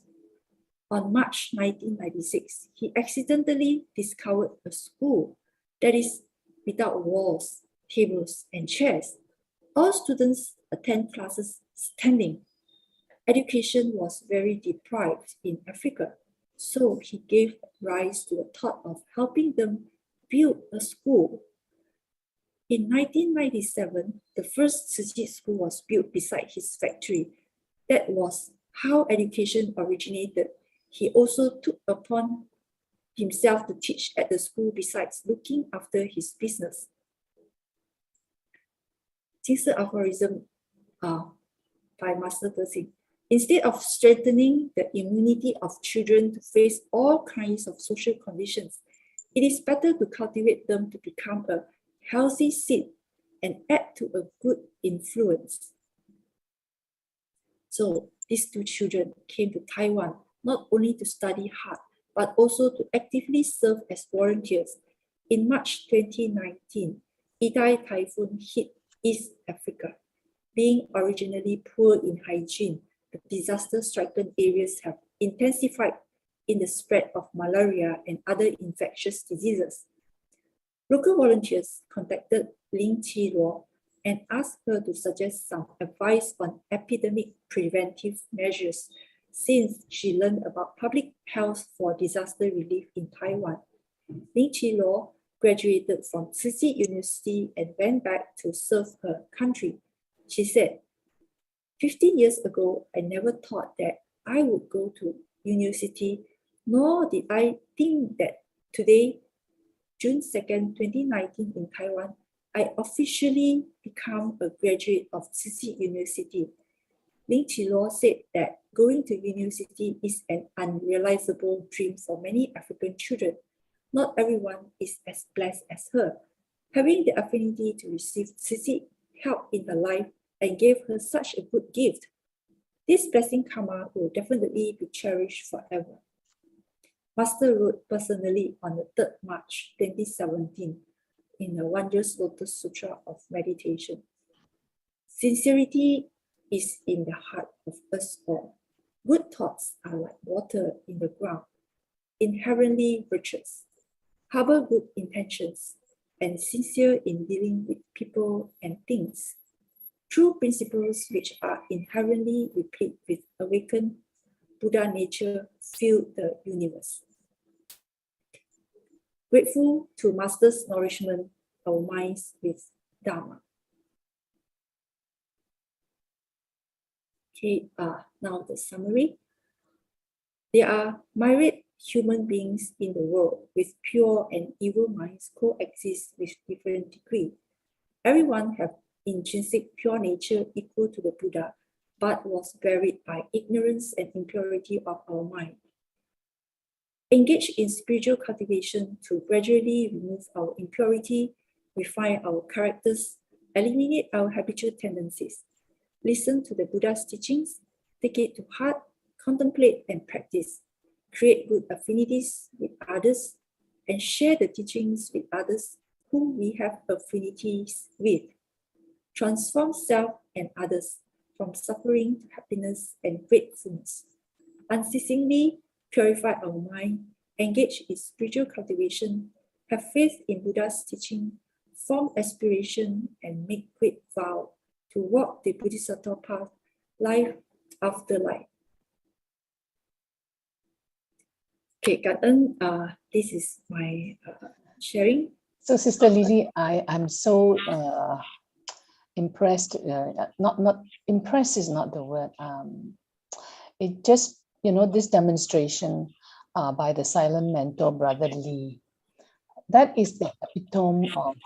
Speaker 1: On March 1996, he accidentally discovered a school that is without walls, tables, and chairs. All students attend classes standing. Education was very deprived in Africa, so he gave rise to the thought of helping them build a school. In 1997, the first Tzu school was built beside his factory. That was how education originated. He also took upon himself to teach at the school besides looking after his business. 金色 aphorism by Master De Xin. Instead of strengthening the immunity of children to face all kinds of social conditions, it is better to cultivate them to become a healthy seed and add to a good influence. So these two children came to Taiwan not only to study hard, but also to actively serve as volunteers. In March 2019, Idai typhoon hit East Africa. Being originally poor in hygiene, the disaster-stricken areas have intensified in the spread of malaria and other infectious diseases. Local volunteers contacted Ling Chi Luo and asked her to suggest some advice on epidemic preventive measures, since she learned about public health for disaster relief in Taiwan. Ling Chi Luo graduated from Tzu Chi University and went back to serve her country. She said, 15 years ago, I never thought that I would go to university, nor did I think that today, June 2nd, 2019 in Taiwan, I officially become a graduate of Tzu Chi University. Ling Chi Luo said that going to university is an unrealizable dream for many African children. Not everyone is as blessed as her. Having the affinity to receive Tzu Chi helped in her life and gave her such a good gift. This blessing karma will definitely be cherished forever. Master wrote personally on the 3rd March 2017 in the Wondrous Lotus Sutra of Meditation. Sincerity is in the heart of us all. Good thoughts are like water in the ground, inherently virtuous. Harbor good intentions and sincere in dealing with people and things. True principles which are inherently replete with awakened Buddha nature fill the universe. Grateful to Master's nourishment our minds with Dharma. Okay, now the summary. There are myriad human beings in the world with pure and evil minds coexist with different degree. Everyone have intrinsic pure nature equal to the Buddha, but was buried by ignorance and impurity of our mind. Engage in spiritual cultivation to gradually remove our impurity, refine our characters, eliminate our habitual tendencies. Listen to the Buddha's teachings, take it to heart, contemplate and practice. Create good affinities with others and share the teachings with others whom we have affinities with. Transform self and others from suffering to happiness and gratefulness. Unceasingly purify our mind, engage in spiritual cultivation, have faith in Buddha's teaching, form aspiration and make great vow to walk the Bodhisattva path, life after life. Okay, Gaten, this is my sharing.
Speaker 5: So, Sister Lily, I'm so impressed. Not impressed is not the word. It just, this demonstration by the silent mentor, Brother Lee, that is the epitome of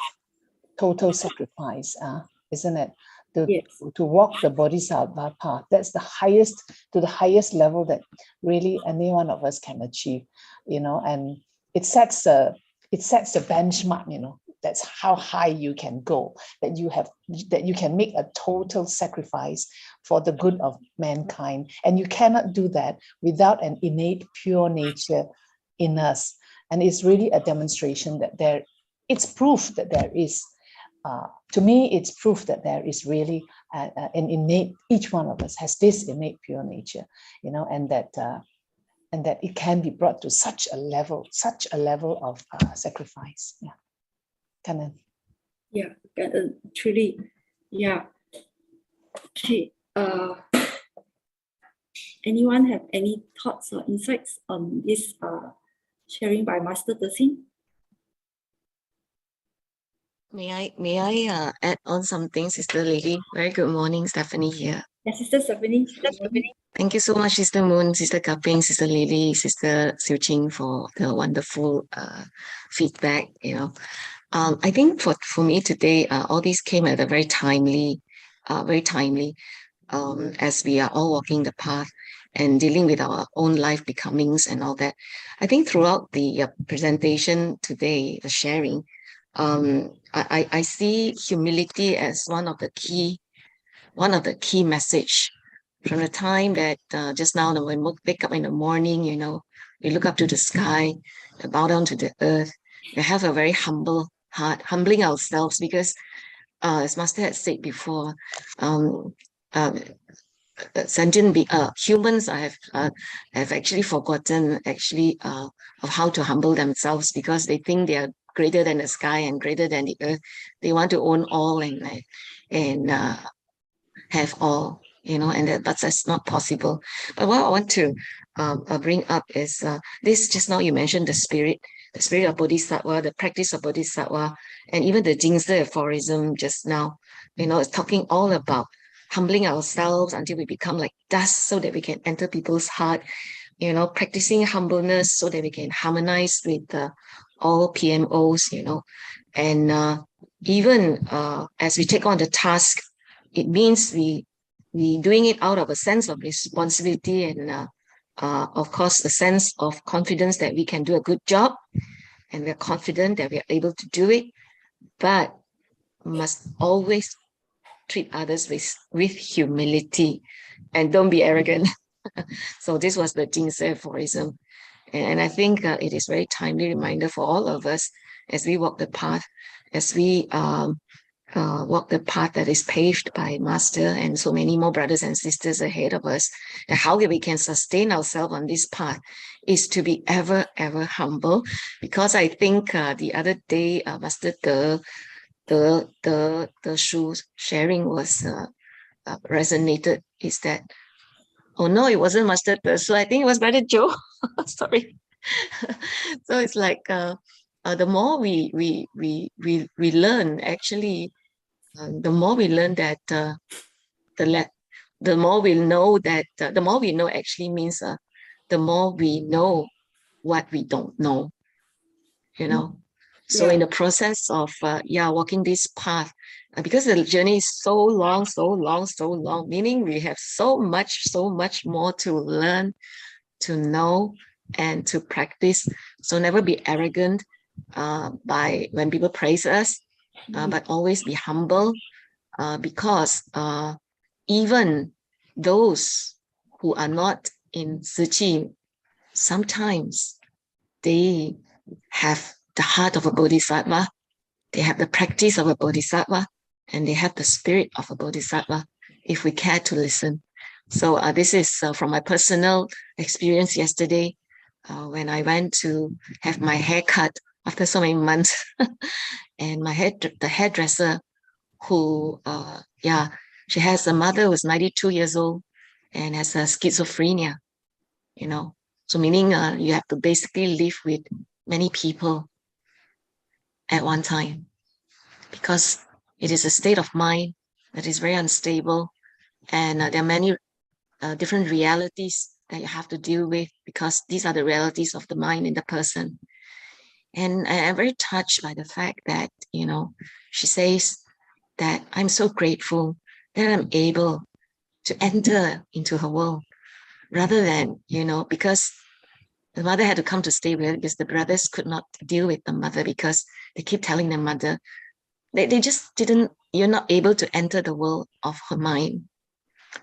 Speaker 5: total sacrifice, isn't it?
Speaker 1: Yes.
Speaker 5: To walk the Bodhisattva path. That's the highest level that really any one of us can achieve, and it sets the benchmark, that's how high you can go, that you can make a total sacrifice for the good of mankind. And you cannot do that without an innate pure nature in us. And it's really a demonstration that it's proof that there is to me, it's proof that there is really an innate, each one of us has this innate pure nature, you know, and that it can be brought to such a level of sacrifice. Yeah. Kanan.
Speaker 1: Yeah, truly, yeah. Okay. Anyone have any thoughts or insights on this sharing by Master De Xin?
Speaker 7: May I add on something, Sister Lily? Very good morning, Stephanie here.
Speaker 1: Yes, Sister Stephanie. Good morning.
Speaker 7: Thank you so much, Sister Moon, Sister Kaping, Sister Lily, Sister Su Ching for the wonderful feedback. You know, I think for me today, all these came at a very timely, as we are all walking the path and dealing with our own life becomings and all that. I think throughout the presentation today, the sharing, I see humility as one of the key message from the time that just now when we wake up in the morning, you know, we look up to the sky, bow down to the earth, we have a very humble heart, humbling ourselves because as Master had said before, sentient humans have actually forgotten of how to humble themselves because they think they are greater than the sky and greater than the earth. They want to own all and have all, you know, and but that's not possible. But what I want to bring up is this. Just now you mentioned the spirit of Bodhisattva, the practice of Bodhisattva, and even the Jingzi aphorism just now. You know, it's talking all about humbling ourselves until we become like dust, so that we can enter people's heart. You know, practicing humbleness so that we can harmonize with all PMOs. You know, and even as we take on the task, it means we doing it out of a sense of responsibility and of course a sense of confidence that we can do a good job, and we're confident that we are able to do it, but must always treat others with humility and don't be arrogant. So this was the Jingzi aphorism, and I think it is very timely reminder for all of us as we walk the path, as we walk the path that is paved by Master and so many more brothers and sisters ahead of us, and how we can sustain ourselves on this path is to be ever humble. Because I think the other day Master the Shu sharing was resonated, is that, oh no, it wasn't Master De, so I think it was Brother Joe. Sorry. So it's like the more we learn, actually, the more we learn that the more we know that the more we know actually means the more we know what we don't know, you know. So
Speaker 1: Yeah.
Speaker 7: in the process of walking this path, because the journey is so long, meaning we have so much more to learn, to know, and to practice. So never be arrogant by when people praise us, but always be humble, because even those who are not in Su Ching, sometimes they have the heart of a bodhisattva, they have the practice of a bodhisattva, and they have the spirit of a bodhisattva, if we care to listen. So this is from my personal experience yesterday, when I went to have my hair cut after so many months. And the hairdresser, who she has a mother who's 92 years old and has a schizophrenia, you know. So meaning you have to basically live with many people at one time, because it is a state of mind that is very unstable, and there are many different realities that you have to deal with, because these are the realities of the mind in the person. And I'm very touched by the fact that, you know, she says that I'm so grateful that I'm able to enter into her world, rather than, you know, because the mother had to come to stay with her, because the brothers could not deal with the mother, because they keep telling the mother, they just didn't, you're not able to enter the world of her mind.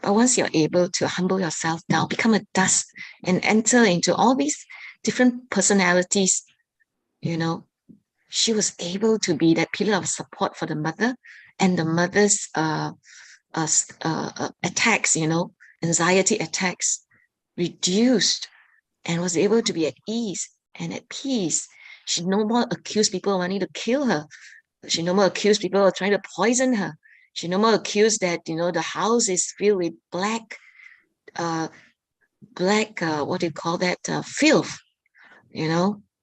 Speaker 7: But once you're able to humble yourself down, become a dust, and enter into all these different personalities, you know, she was able to be that pillar of support for the mother, and the mother's attacks, anxiety attacks reduced, and was able to be at ease and at peace. She no more accused people of wanting to kill her. She no more accused people of trying to poison her. She no more accused that, the house is filled with black, what do you call that, filth,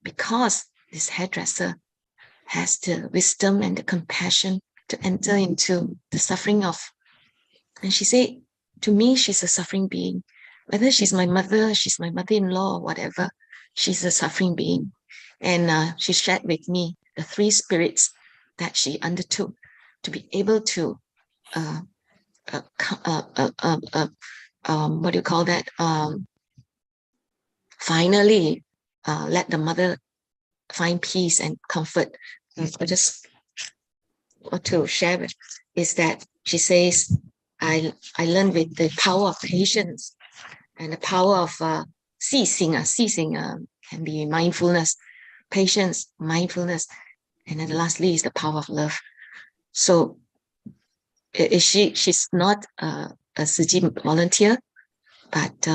Speaker 7: because this hairdresser has the wisdom and the compassion to enter into the suffering of. And she said, to me, she's a suffering being. Whether she's my mother, she's my mother-in-law, or whatever, she's a suffering being. And she shared with me the 3 spirits that she undertook to be able to, what do you call that? Finally, let the mother find peace and comfort. I just want to share with is that she says, I learned with the power of patience and the power of Sis Xing can be mindfulness, patience, mindfulness, and then lastly is the power of love. So she's not a Siji volunteer, but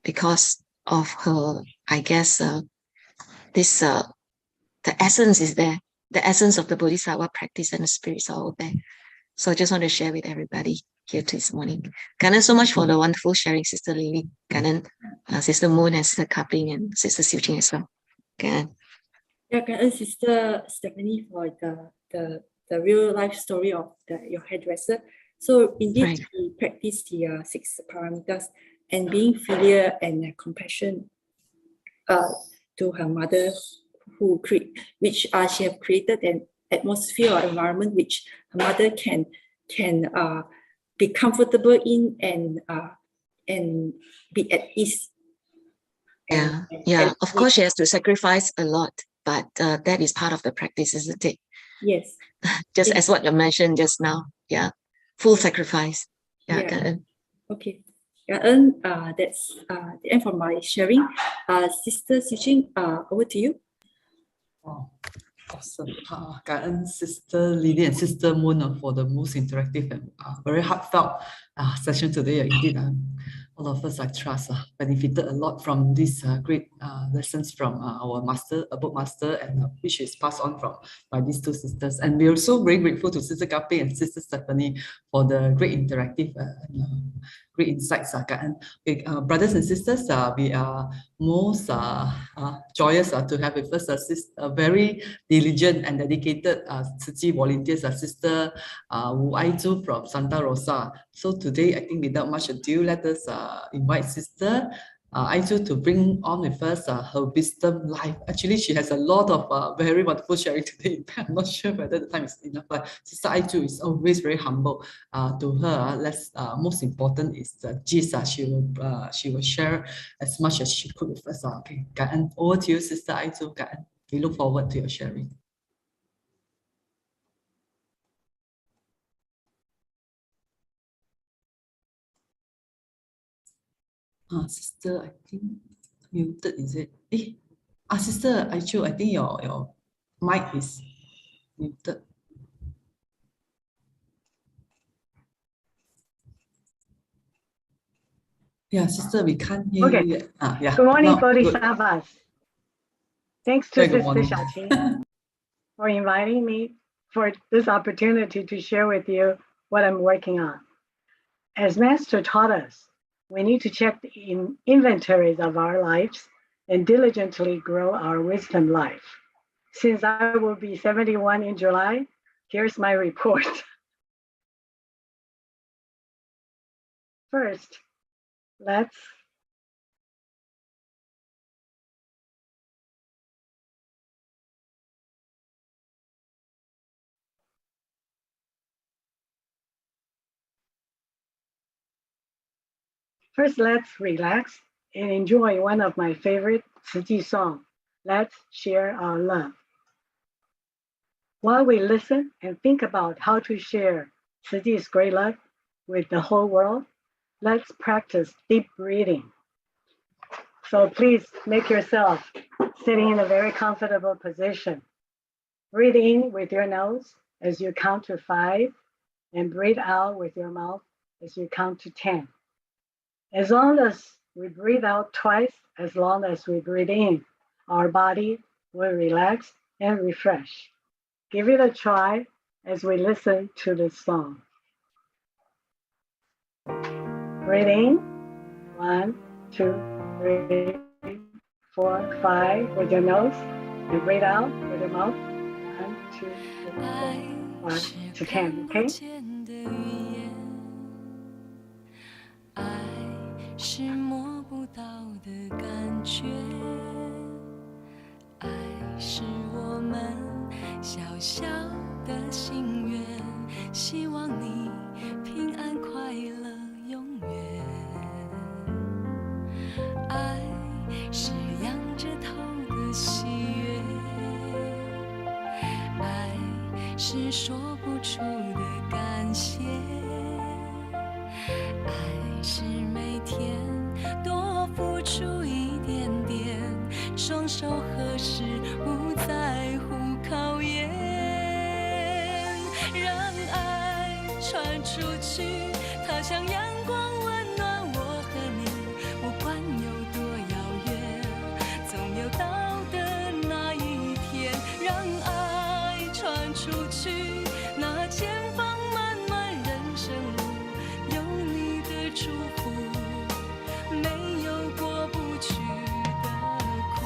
Speaker 7: because of her, I guess this the essence is there. The essence of the Bodhisattva practice and the spirits are all there. So I just want to share with everybody here this morning. Kanan so much for the wonderful sharing, Sister Lee Lee. Kanan, Sister Moon and Sister Cupping and Sister Su Ching as well. Kanan.
Speaker 1: Yeah, Kanan, Sister Stephanie, for the real life story of your hairdresser. So indeed,
Speaker 7: Right.
Speaker 1: we practice the 6 parameters and being filial and compassion to her mother, which she have created an atmosphere or environment which her mother can be comfortable in and be at ease.
Speaker 7: Yeah, of course, she has to sacrifice a lot, but that is part of the practice, isn't it?
Speaker 1: Yes.
Speaker 7: Just as what you mentioned just now. Yeah, full sacrifice. Yeah,
Speaker 1: Yeah.
Speaker 7: Kanan.
Speaker 1: Okay. That's the end for my sharing. Sister Su Ching, over to you.
Speaker 4: Wow, awesome.感恩 Sister Lee Lee and Sister Moon for the most interactive and very heartfelt session today. Indeed, all of us, I trust, benefited a lot from these great lessons from our master, book master, and which is passed on by these 2 sisters. And we're also very grateful to Sister Kape and Sister Stephanie for the great interactive, great insights. Brothers and sisters, we are most joyous to have with us a very diligent and dedicated Tzu volunteers, Sister Ai-Chu from Santa Rosa. So today, I think without much ado, let us invite Sister Ai-Chu to bring on with us her wisdom life. Actually, she has a lot of very wonderful sharing today. I'm not sure whether the time is enough, but Sister Ai-Chu is always very humble. To her, most important is the gist. She will share as much as she could with us. Okay, and over to you, Sister Ai-Chu. We look forward to your sharing. Sister, I think muted, is it? Sister Ai-Chu, I think your mic is muted. Yeah, Sister, we can't hear you yet. Yeah.
Speaker 8: Good morning,
Speaker 4: Now,
Speaker 8: Bodhisattvas. Thanks to
Speaker 4: good
Speaker 8: Sister
Speaker 4: morning.
Speaker 8: Xiaoqing for inviting me for this opportunity to share with you what I'm working on. As Master taught us, we need to check the inventories of our lives and diligently grow our wisdom life. Since I will be 71 in July, here's my report. First, let's relax and enjoy one of my favorite Tzu Chi songs, Let's Share Our Love. While we listen and think about how to share Tzu Chi's great love with the whole world, let's practice deep breathing. So please make yourself sitting in a very comfortable position. Breathe in with your nose as you count to 5, and breathe out with your mouth as you count to 10. As long as we breathe out twice, as long as we breathe in, our body will relax and refresh. Give it a try as we listen to this song. Breathe in, 1, 2, 3, 4, 5 with your nose, and breathe out with your mouth, 1, 2, 3, 4, 5 to 10, okay?
Speaker 2: 爱是摸不到的感觉，爱是我们小小的心愿，希望你平安快乐永远。爱是仰着头的喜悦，爱是说不出的感谢。爱是每天多付出一点点，双手合十，不在乎考验，让爱传出去，它像阳光温暖我和你，不管有多遥远，总有到的那一天，让爱传出去，那前方漫漫人生路。祝福没有过不去的苦。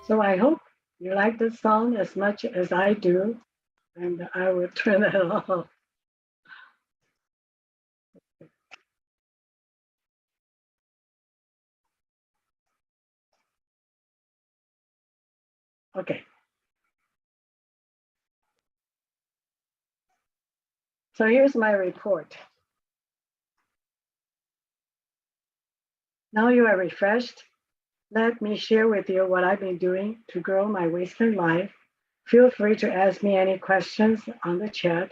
Speaker 8: So I hope you like this song as much as I do, and I will turn it off. Okay. So here's my report. Now you are refreshed. Let me share with you what I've been doing to grow my wisdom life. Feel free to ask me any questions on the chat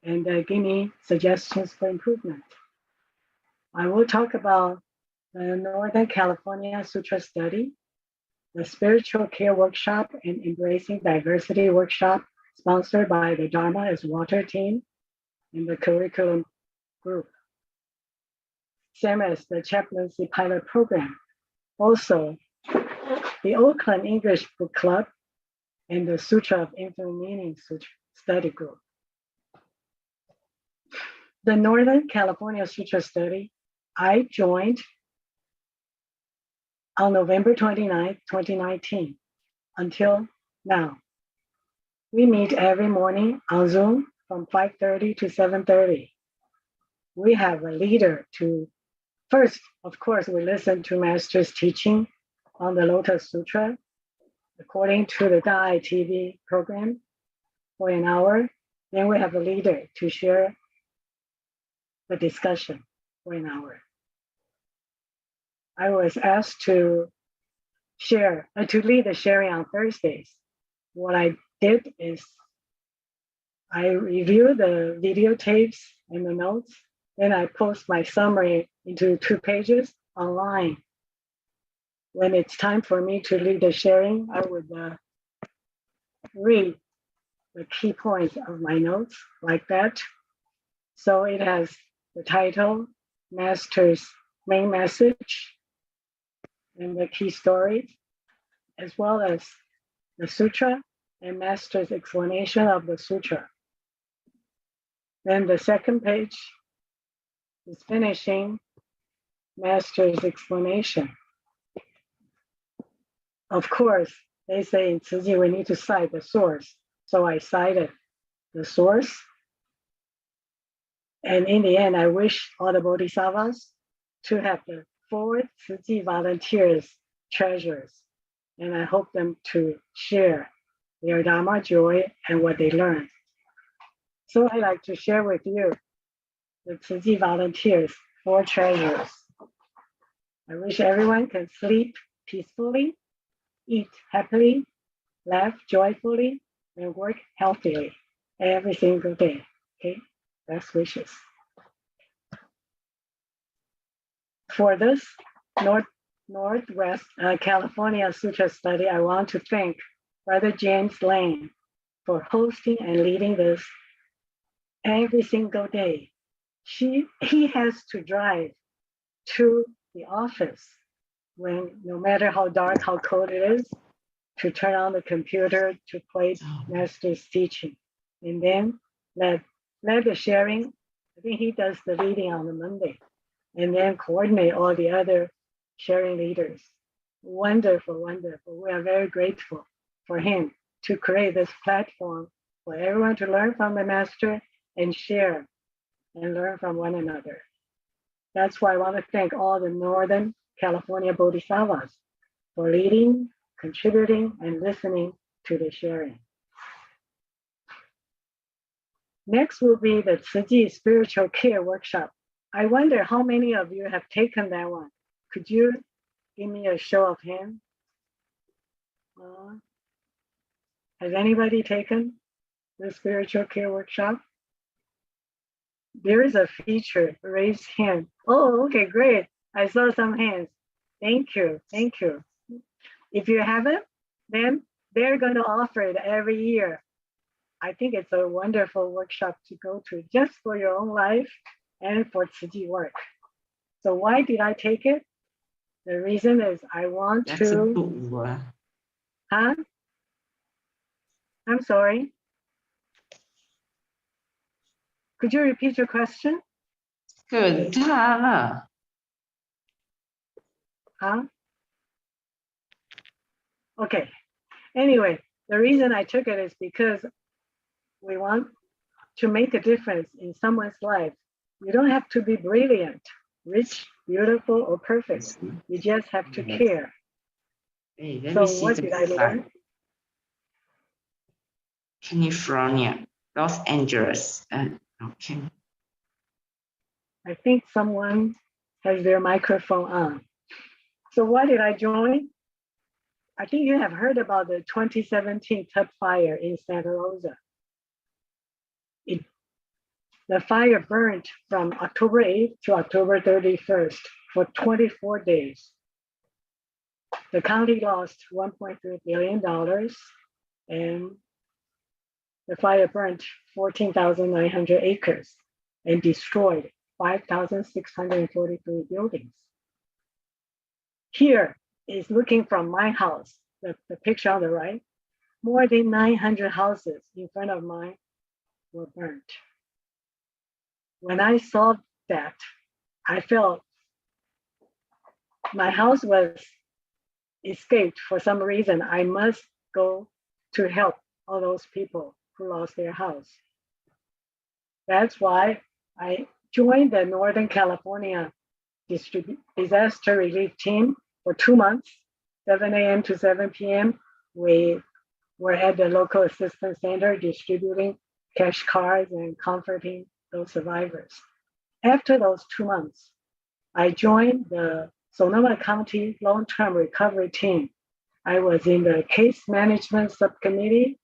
Speaker 8: and give me suggestions for improvement. I will talk about the Northern California Sutra study, the spiritual care workshop and embracing diversity workshop sponsored by the Dharma is Water team in the curriculum group, same as the chaplaincy pilot program. Also, the Oakland English Book Club and the Sutra of Infinite Meaning Sutra study group. The Northern California Sutra study, I joined on November 29, 2019, until now. We meet every morning on Zoom from 5:30 to 7:30. We have a leader to, first, of course, we listen to Master's teaching on the Lotus Sutra, according to the Dai TV program for an hour. Then we have a leader to share the discussion for an hour. I was asked to lead the sharing on Thursdays. What I did is I review the videotapes and the notes, then I post my summary into 2 pages online. When it's time for me to lead the sharing, I would read the key points of my notes like that. So it has the title, Master's main message and the key stories, as well as the Sutra and Master's explanation of the Sutra. Then the second page is finishing Master's explanation. Of course, they say in Tzu Chi we need to cite the source. So I cited the source. And in the end, I wish all the Bodhisattvas to have the 4 Tzu Chi volunteers treasures. And I hope them to share their Dharma joy and what they learned. So I'd like to share with you the Tzu Chi volunteers 4 treasures. I wish everyone can sleep peacefully, eat happily, laugh joyfully, and work healthily every single day. Okay, best wishes. For this Northwest California Sutra study, I want to thank Brother James Lane for hosting and leading this every single day. He has to drive to the office when, no matter how dark, how cold it is, to turn on the computer to play Master's teaching. And then let the sharing, I think he does the leading on the Monday, and then coordinate all the other sharing leaders. Wonderful, wonderful. We are very grateful for him to create this platform for everyone to learn from the Master and share and learn from one another. That's why I want to thank all the Northern California Bodhisattvas for leading, contributing, and listening to the sharing. Next will be the Tzu Chi Spiritual Care Workshop. I wonder how many of you have taken that one. Could you give me a show of hands? Has anybody taken the Spiritual Care Workshop? There is a feature, raise hand. Oh, okay, great. I saw some hands. Thank you, thank you. If you haven't, then they're going to offer it every year. I think it's a wonderful workshop to go to just for your own life and for Tzu Chi work. So why did I take it? The reason is I want to... Huh? I'm sorry. Could you repeat your question?
Speaker 9: Good.
Speaker 8: Huh? Okay. Anyway, the reason I took it is because we want to make a difference in someone's life. You don't have to be brilliant, rich, beautiful, or perfect. You just have to care.
Speaker 9: Hey, let
Speaker 8: So
Speaker 9: me see
Speaker 8: what
Speaker 9: the
Speaker 8: did I learn?
Speaker 9: California, Los Angeles. Okay.
Speaker 8: I think someone has their microphone on. So why did I join? I think you have heard about the 2017 Tub Fire in Santa Rosa. The fire burned from October 8th to October 31st for 24 days. The county lost $1.3 billion, and the fire burnt 14,900 acres and destroyed 5,643 buildings. Here is looking from my house, the picture on the right. More than 900 houses in front of mine were burnt. When I saw that, I felt my house was escaped for some reason. I must go to help all those people who lost their house. That's why I joined the Northern California Disaster Relief Team for 2 months, 7 a.m. to 7 p.m. We were at the local assistance center distributing cash cards and comforting those survivors. After those 2 months, I joined the Sonoma County Long-Term Recovery Team. I was in the Case Management Subcommittee,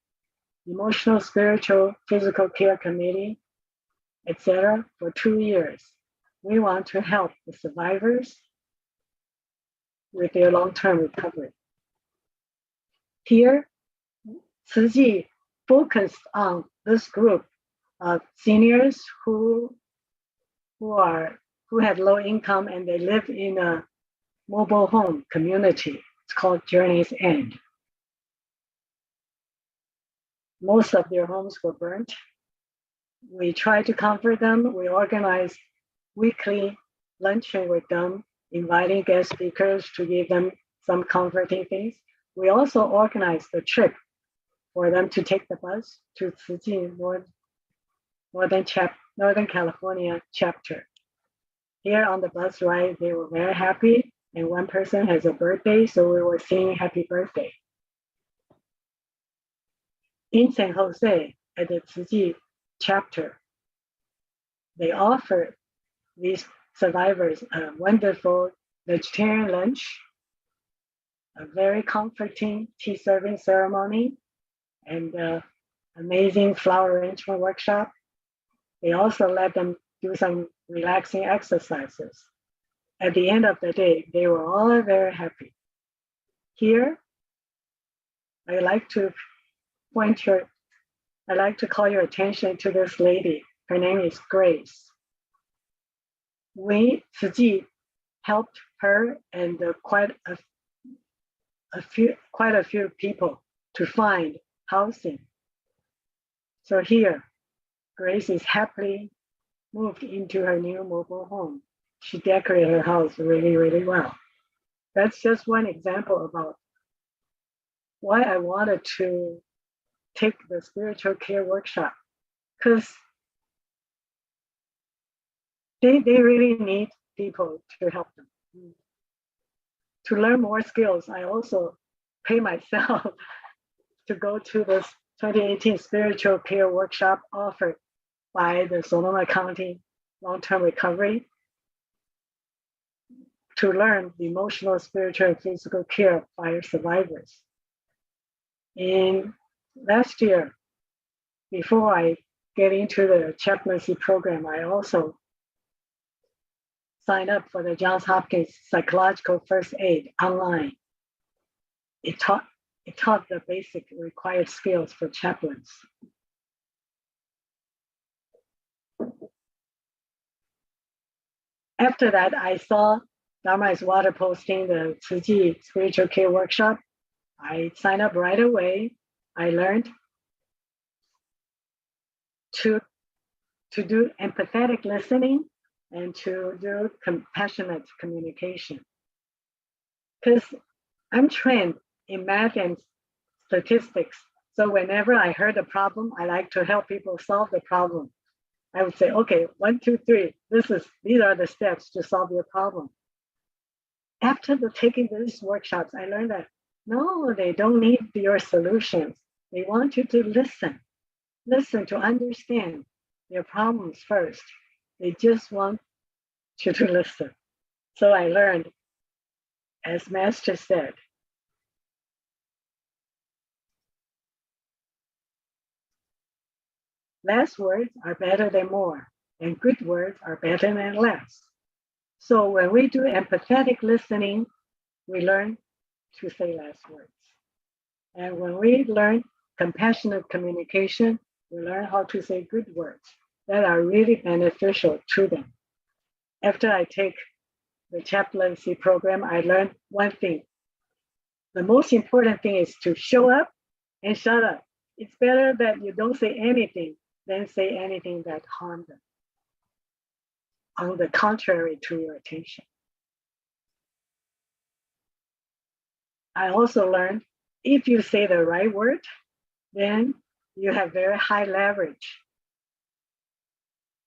Speaker 8: Emotional, Spiritual, Physical Care Committee, etc. for 2 years. We want to help the survivors with their long-term recovery. Here, Tzu Chi focused on this group of seniors who are who had low income and they lived in a mobile home community. It's called Journey's End. Most of their homes were burnt. We tried to comfort them. We organized weekly luncheon with them, inviting guest speakers to give them some comforting things. We also organized a trip for them to take the bus to Su Ching, Northern California chapter. Here on the bus ride, they were very happy, and one person has a birthday, so we were singing happy birthday. In San Jose, at the Su Ching chapter, they offered these survivors a wonderful vegetarian lunch, a very comforting tea serving ceremony, and amazing flower arrangement workshop. They also let them do some relaxing exercises. At the end of the day, they were all very happy. Here, I like to call your attention to this lady. Her name is Grace. Su Ching helped her and quite a few people to find housing. So here, Grace is happily moved into her new mobile home. She decorated her house really, really well. That's just one example about why I wanted to take the spiritual care workshop, because they really need people to help them. To learn more skills, I also pay myself to go to this 2018 spiritual care workshop offered by the Sonoma County Long-Term Recovery to learn the emotional, spiritual, and physical care of fire survivors. In last year, before I get into the chaplaincy program, I also signed up for the Johns Hopkins Psychological First Aid online. It taught the basic required skills for chaplains. After that, I saw Dharma is Water posting the Su Ching spiritual care workshop. I signed up right away. I learned to do empathetic listening and to do compassionate communication. Because I'm trained in math and statistics. So whenever I heard a problem, I like to help people solve the problem. I would say, okay, 1, 2, 3, these are the steps to solve your problem. After taking these workshops, I learned that no, they don't need your solutions. They want you to listen to understand their problems first. They just want you to listen. So I learned, as Master said, less words are better than more, and good words are better than less. So when we do empathetic listening, we learn to say less words. And when we learn compassionate communication, we learn how to say good words that are really beneficial to them. After I take the chaplaincy program, I learned one thing. The most important thing is to show up and shut up. It's better that you don't say anything than say anything that harms them, on the contrary to your attention. I also learned if you say the right word, then you have very high leverage.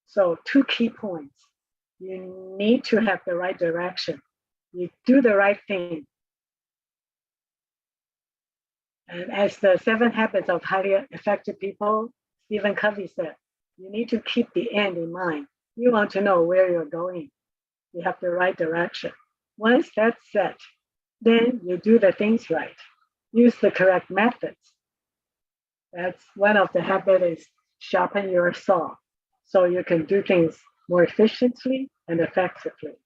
Speaker 8: So 2 key points. You need to have the right direction. You do the right thing. And as the 7 Habits of Highly Effective People, Stephen Covey said, you need to keep the end in mind. You want to know where you're going. You have the right direction. Once that's set, then you do the things right. Use the correct methods. That's one of the habits is sharpen your saw so you can do things more efficiently and effectively.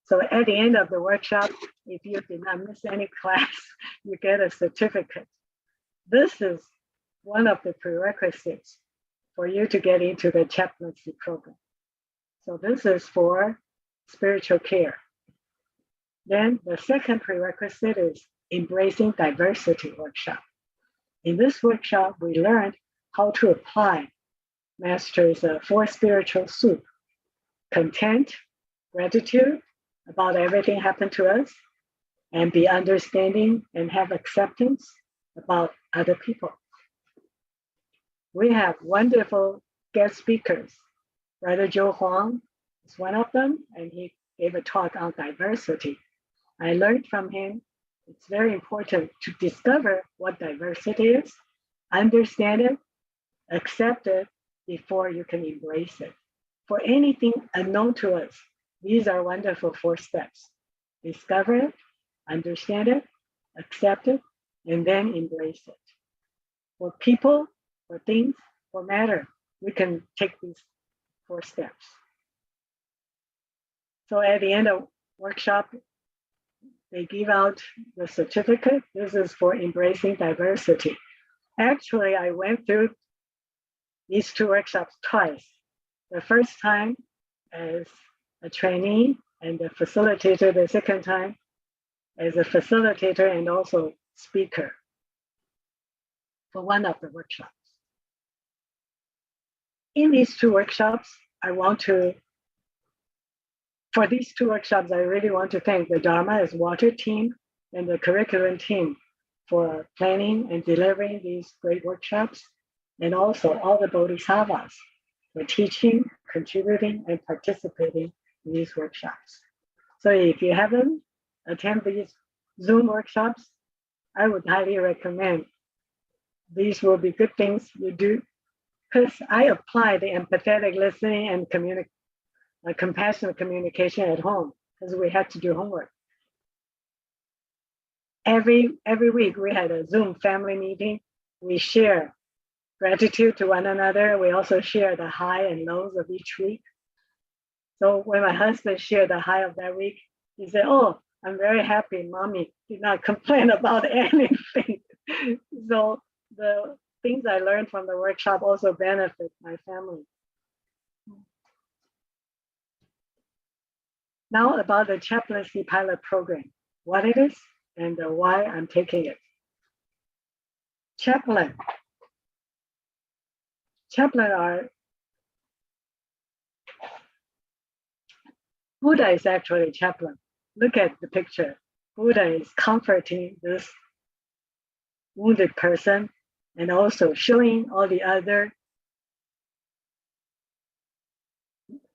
Speaker 8: So at the end of the workshop, if you did not miss any class, you get a certificate. This is one of the prerequisites for you to get into the chaplaincy program. So this is for spiritual care. Then the second prerequisite is embracing diversity workshop. In this workshop, we learned how to apply Master's four spiritual soup: content, gratitude about everything happened to us, and be understanding and have acceptance about other people. We have wonderful guest speakers. Brother Joe Huang is one of them, and he gave a talk on diversity. I learned from him it's very important to discover what diversity is, understand it, accept it before you can embrace it. For anything unknown to us, these are wonderful 4 steps. Discover it, understand it, accept it, and then embrace it. For people, for things, for matter, we can take these 4 steps. So at the end of workshop, they give out the certificate. This is for embracing diversity. Actually, I went through these 2 workshops twice. The first time as a trainee and a facilitator, the second time as a facilitator and also speaker for one of the workshops. In these 2 workshops, for these 2 workshops, I really want to thank the Dharma as Water team and the curriculum team for planning and delivering these great workshops, and also all the Bodhisattvas for teaching, contributing, and participating in these workshops. So if you haven't attended these Zoom workshops, I would highly recommend. These will be good things you do, because I apply the empathetic listening and compassionate communication at home, because we had to do homework. Every week we had a Zoom family meeting. We share gratitude to one another. We also share the high and lows of each week. So when my husband shared the high of that week, he said, "Oh, I'm very happy mommy did not complain about anything." So the things I learned from the workshop also benefit my family. Now about the chaplaincy pilot program, what it is and why I'm taking it. Chaplain are, Buddha is actually chaplain. Look at the picture. Buddha is comforting this wounded person and also showing all the other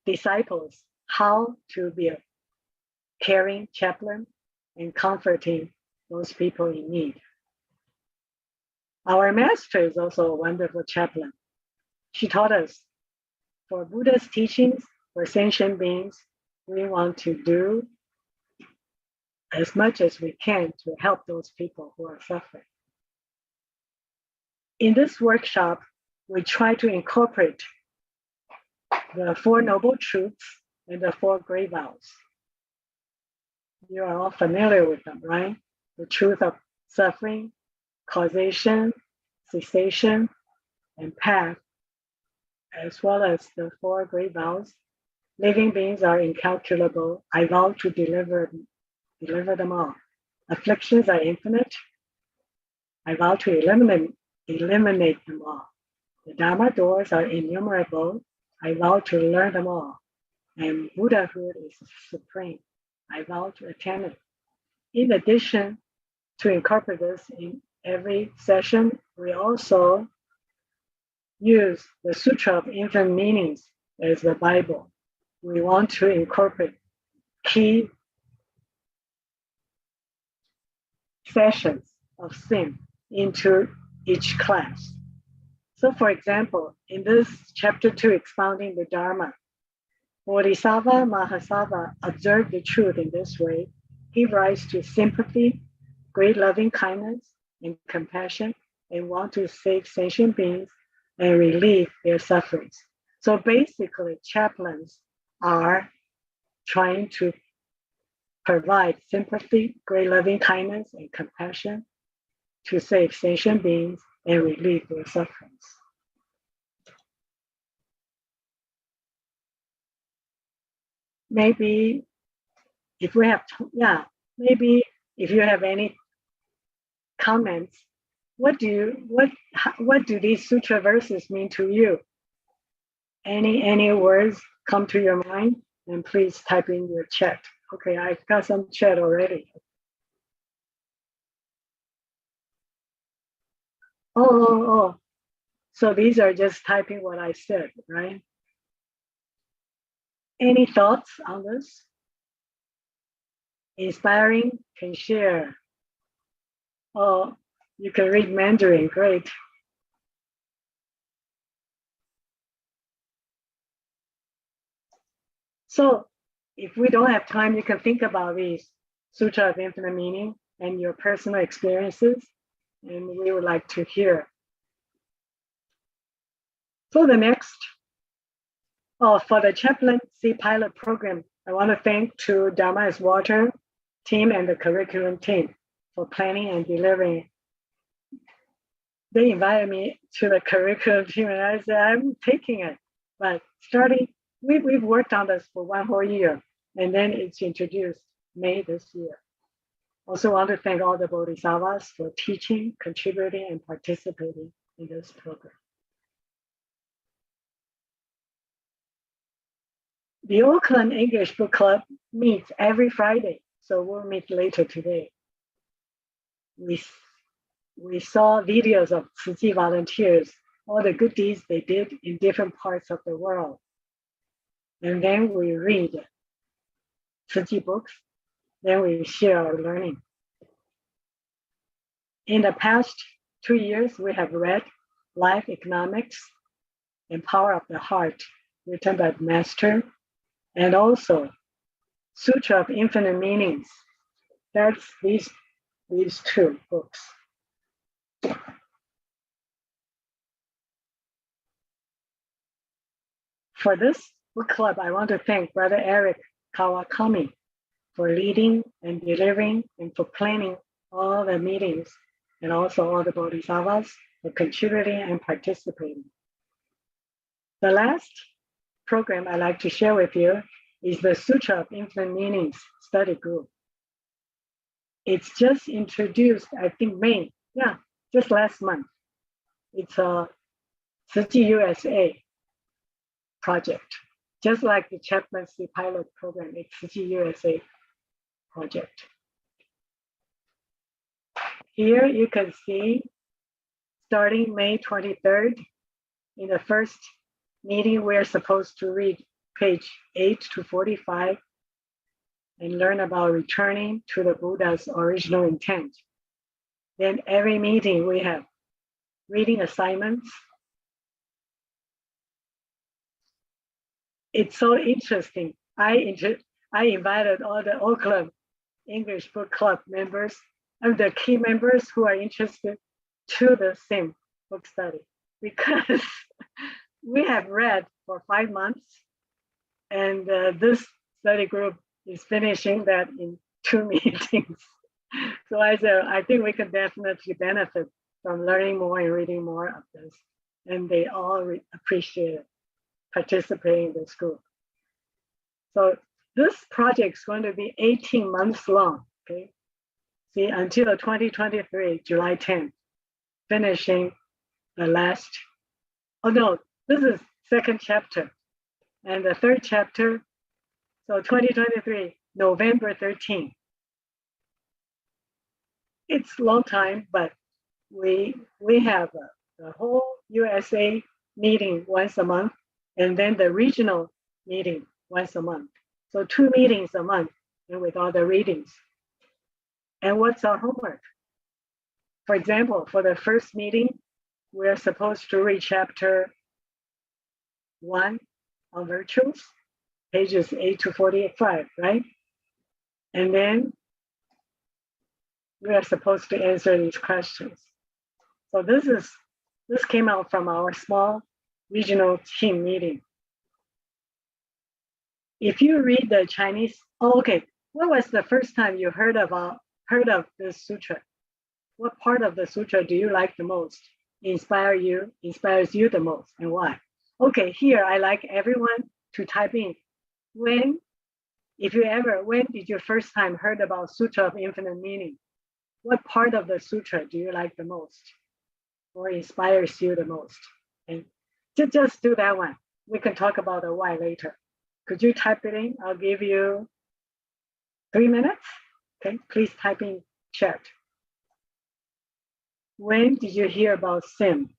Speaker 8: disciples how to be a caring chaplain and comforting those people in need. Our master is also a wonderful chaplain. She taught us for Buddha's teachings, for sentient beings, we want to do as much as we can to help those people who are suffering. In this workshop, we try to incorporate the 4 noble truths and the 4 great vows. You are all familiar with them, right? The truth of suffering, causation, cessation, and path, as well as the 4 great vows. Living beings are incalculable. I vow to deliver them all. Afflictions are infinite. I vow to eliminate them all. The Dharma doors are innumerable. I vow to learn them all. And Buddhahood is supreme. I vow to attain it. In addition to incorporate this in every session, we also use the Sutra of Infinite Meanings as the Bible. We want to incorporate key sessions of sin into each class. So for example, in this chapter 2, expounding the Dharma, Bodhisattva Mahasattva observed the truth in this way. He rise to sympathy, great loving kindness, and compassion, and want to save sentient beings and relieve their sufferings. So basically, chaplains are trying to provide sympathy, great loving kindness, and compassion to save sentient beings and relieve their sufferings. maybe if we have, maybe if you have any comments, what do these sutra verses mean to you? Any words come to your mind? And please type in your chat. Okay, I've got some chat already. Oh. So these are just typing what I said, right? Any thoughts on this? Inspiring, can share. Oh, you can read Mandarin, great. So if we don't have time, you can think about these Sutra of Infinite Meaning and your personal experiences, and we would like to hear. So the next, for the chaplaincy pilot program, I want to thank to Dharma is Water team and the curriculum team for planning and delivering. They invited me to the curriculum team and I said, I'm taking it. But starting, we've worked on this for 1 whole year and then it's introduced May this year. Also want to thank all the Bodhisattvas for teaching, contributing, and participating in this program. The Auckland English Book Club meets every Friday, so we'll meet later today. We saw videos of Tzu Chi volunteers, all the good deeds they did in different parts of the world. And then we read Tzu Chi books, then we share our learning. In the past 2 years, we have read Life Economics and Power of the Heart, written by the Master, and also Sutra of Infinite Meanings. That's these 2 books. For this book club, I want to thank Brother Eric Kawakami for leading and delivering and for planning all the meetings, and also all the Bodhisattvas for contributing and participating. The last program I'd like to share with you is the Sutra of Infinite Meanings study group. It's just introduced, I think May, just last month. It's a Tzu Chi USA project, just like the chaplaincy pilot program, it's Tzu Chi USA project. Here you can see, starting May 23rd, in the first meeting, we're supposed to read page 8 to 45 and learn about returning to the Buddha's original intent. Then every meeting we have reading assignments. It's so interesting. I invited all the Auckland English Book Club members and the key members who are interested to the same book study, because we have read for 5 months and this study group is finishing that in 2 meetings. So I said, I think we can definitely benefit from learning more and reading more of this. And they all appreciate participating in this group. So this project is going to be 18 months long, okay? See, until 2023, July 10th, finishing the last, this is 2nd chapter. And the 3rd chapter, so 2023, November 13th. It's a long time, but we have the whole USA meeting once a month, and then the regional meeting once a month. So 2 meetings a month, and with all the readings. And what's our homework? For example, for the first meeting, we're supposed to read chapter 1 on virtues, pages 8 to 45, right? And then we are supposed to answer these questions. So this came out from our small regional team meeting. If you read the Chinese, what was the first time you heard of this sutra? What part of the sutra do you like the most? Inspires you the most, and why? Okay, here I like everyone to type in when when did you first time heard about Sutra of Infinite Meaning? What part of the sutra do you like the most or inspires you the most? And just do that one. We can talk about the why later. Could you type it in? I'll give you 3 minutes. Okay, please type in chat. When did you hear about Sim?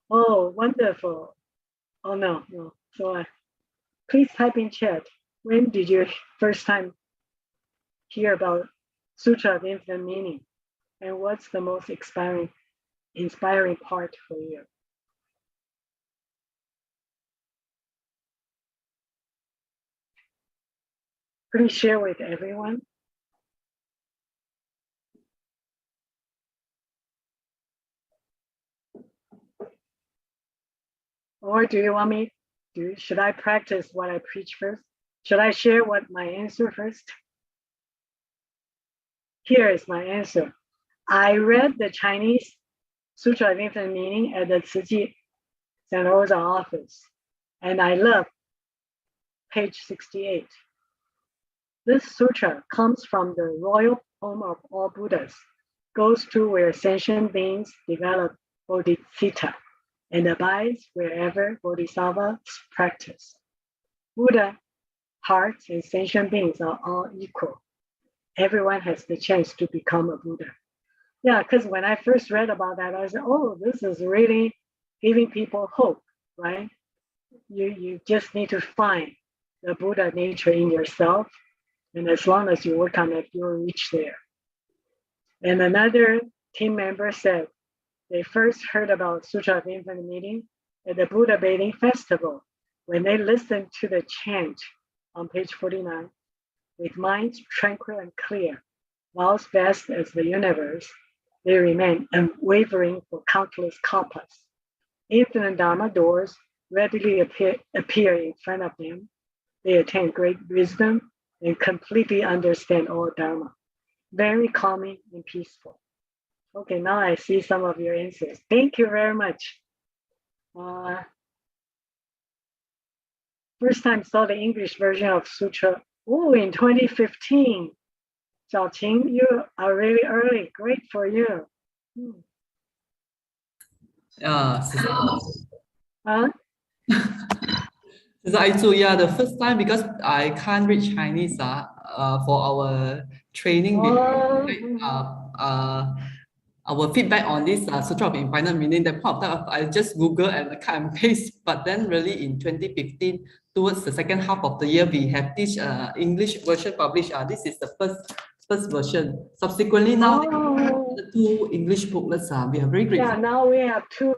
Speaker 8: Oh, wonderful. Oh, no. So please type in chat. When did you first time hear about Sutra of Infinite Meaning? And what's the most inspiring part for you? Please share with everyone. Or do you want me should I practice what I preach first? Should I share what my answer first? Here is my answer. I read the Chinese Sutra of Infinite Meaning at the Sis Rosa office, and I love page 68. This sutra comes from the royal home of all Buddhas, goes to where sentient beings develop Bodhisattva, and abides wherever Bodhisattvas practice. Buddha, hearts, and sentient beings are all equal. Everyone has the chance to become a Buddha. Yeah, because when I first read about that, I said, oh, this is really giving people hope, right? You just need to find the Buddha nature in yourself. And as long as you work on it, you'll reach there. And another team member said they first heard about Sutra of Infinite Meaning at the Buddha Bathing Festival when they listened to the chant on page 49, with minds tranquil and clear, whilst vast as the universe, they remain unwavering for countless kalpas. Infinite Dharma doors readily appear in front of them. They attain great wisdom and completely understand all Dharma. Very calming and peaceful. Okay, now I see some of your answers. Thank you very much. First time saw the English version of Sutra. Oh, in 2015. Su Ching, you are really early. Great for you. Huh?
Speaker 4: This Ai-Chu, yeah, the first time because I can't read Chinese for our training. Our feedback on this Sutra of Infinite Meaning, that part of time I just Google and cut and paste. But then really in 2015, towards the second half of the year, we have this English version published. This is the first version. Subsequently now, the 2 English booklets. We are very grateful.
Speaker 8: Yeah, now we have 2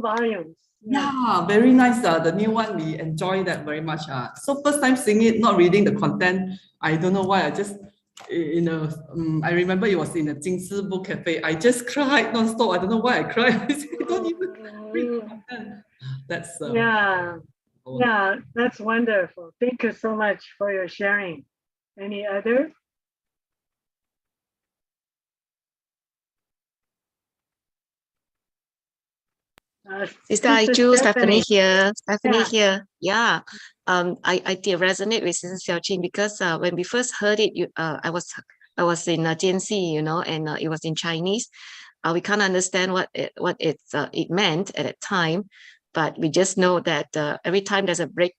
Speaker 8: volumes.
Speaker 4: Yeah, very nice. The new one, we enjoy that very much. So first time seeing it, not reading the content. I don't know why. I just, I remember it was in a Jingsi book cafe. I just cried non-stop. I don't know why I cried. I don't even read the content. That's
Speaker 8: yeah, that's wonderful. Thank you so much for your sharing. Any other?
Speaker 7: Sister Ai-Chu, Stephanie here. Here. Yeah. I did resonate with Sister Su Ching because when we first heard it, I was in GNC, and it was in Chinese. We can't understand what it meant at that time, but we just know that every time there's a break,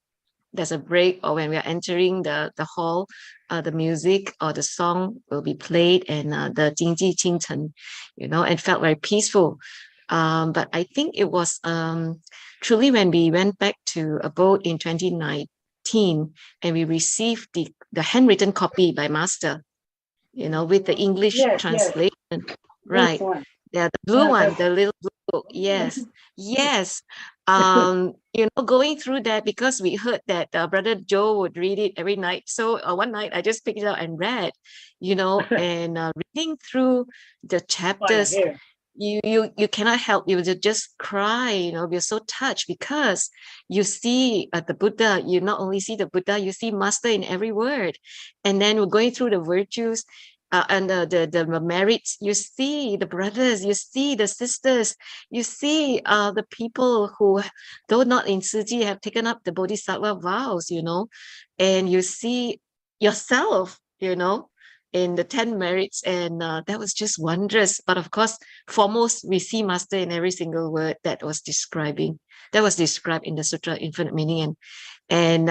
Speaker 7: or when we are entering the hall, the music or the song will be played, and the Jingji Qingchen, and felt very peaceful. But I think it was truly when we went back to abode in 2019 and we received the handwritten copy by Master, with the English translation.
Speaker 8: Yes.
Speaker 7: Right. Yeah, the blue one, the little blue book. Yes. Going through that, because we heard that Brother Joe would read it every night. So one night I just picked it up and read, and reading through the chapters. You cannot help, you just cry, we're so touched because you see the Buddha. You not only see the Buddha, you see Master in every word. And then we're going through the virtues and the merits. You see the brothers, you see the sisters, you see the people who, though not in Suji, have taken up the Bodhisattva vows, and you see yourself, in the 10 merits, and that was just wondrous. But of course, foremost, we see Master in every single word that was described in the Sutra Infinite Meaning. And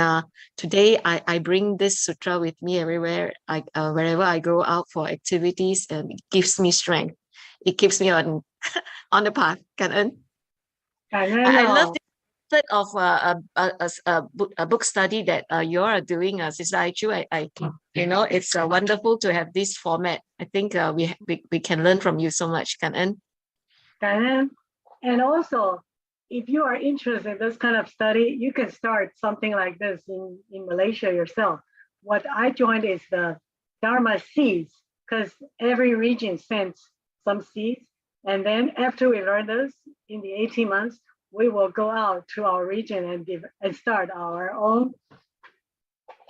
Speaker 7: today I bring this sutra with me everywhere, wherever I go out for activities, and it gives me strength. It keeps me on the path. I love the method of a book study that you are doing, Sis Ai-Chu. It's wonderful to have this format. I think we can learn from you so much, Kan-En.
Speaker 8: And also, if you are interested in this kind of study, you can start something like this in Malaysia yourself. What I joined is the Dharma seeds, because every region sends some seeds. And then after we learn this, in the 18 months, we will go out to our region and start our own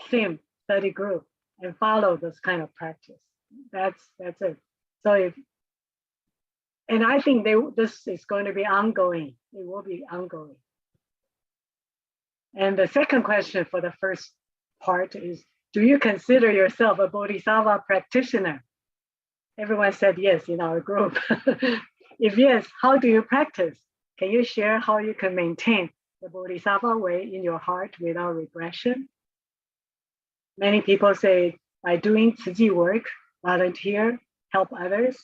Speaker 8: SIM study group and follow this kind of practice. That's it. So and I think this is going to be ongoing. It will be ongoing. And the second question for the first part is, do you consider yourself a Bodhisattva practitioner? Everyone said yes in our group. If yes, how do you practice? Can you share how you can maintain the Bodhisattva way in your heart without regression? Many people say by doing Tzu Chi work, volunteer, help others,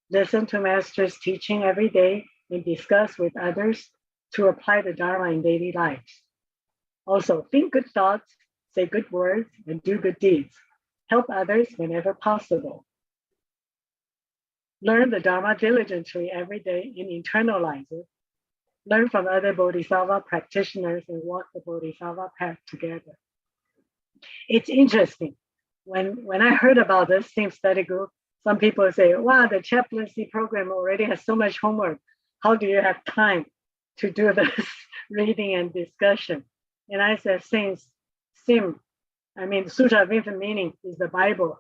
Speaker 8: listen to Master's teaching every day, and discuss with others to apply the Dharma in daily lives. Also, think good thoughts, say good words, and do good deeds. Help others whenever possible. Learn the Dharma diligently every day and internalize it. Learn from other Bodhisattva practitioners and walk the Bodhisattva path together. It's interesting. When I heard about this same study group, some people say, wow, the chaplaincy program already has so much homework. How do you have time to do this reading and discussion? And I said, since Sutra of Infinite Meaning is the Bible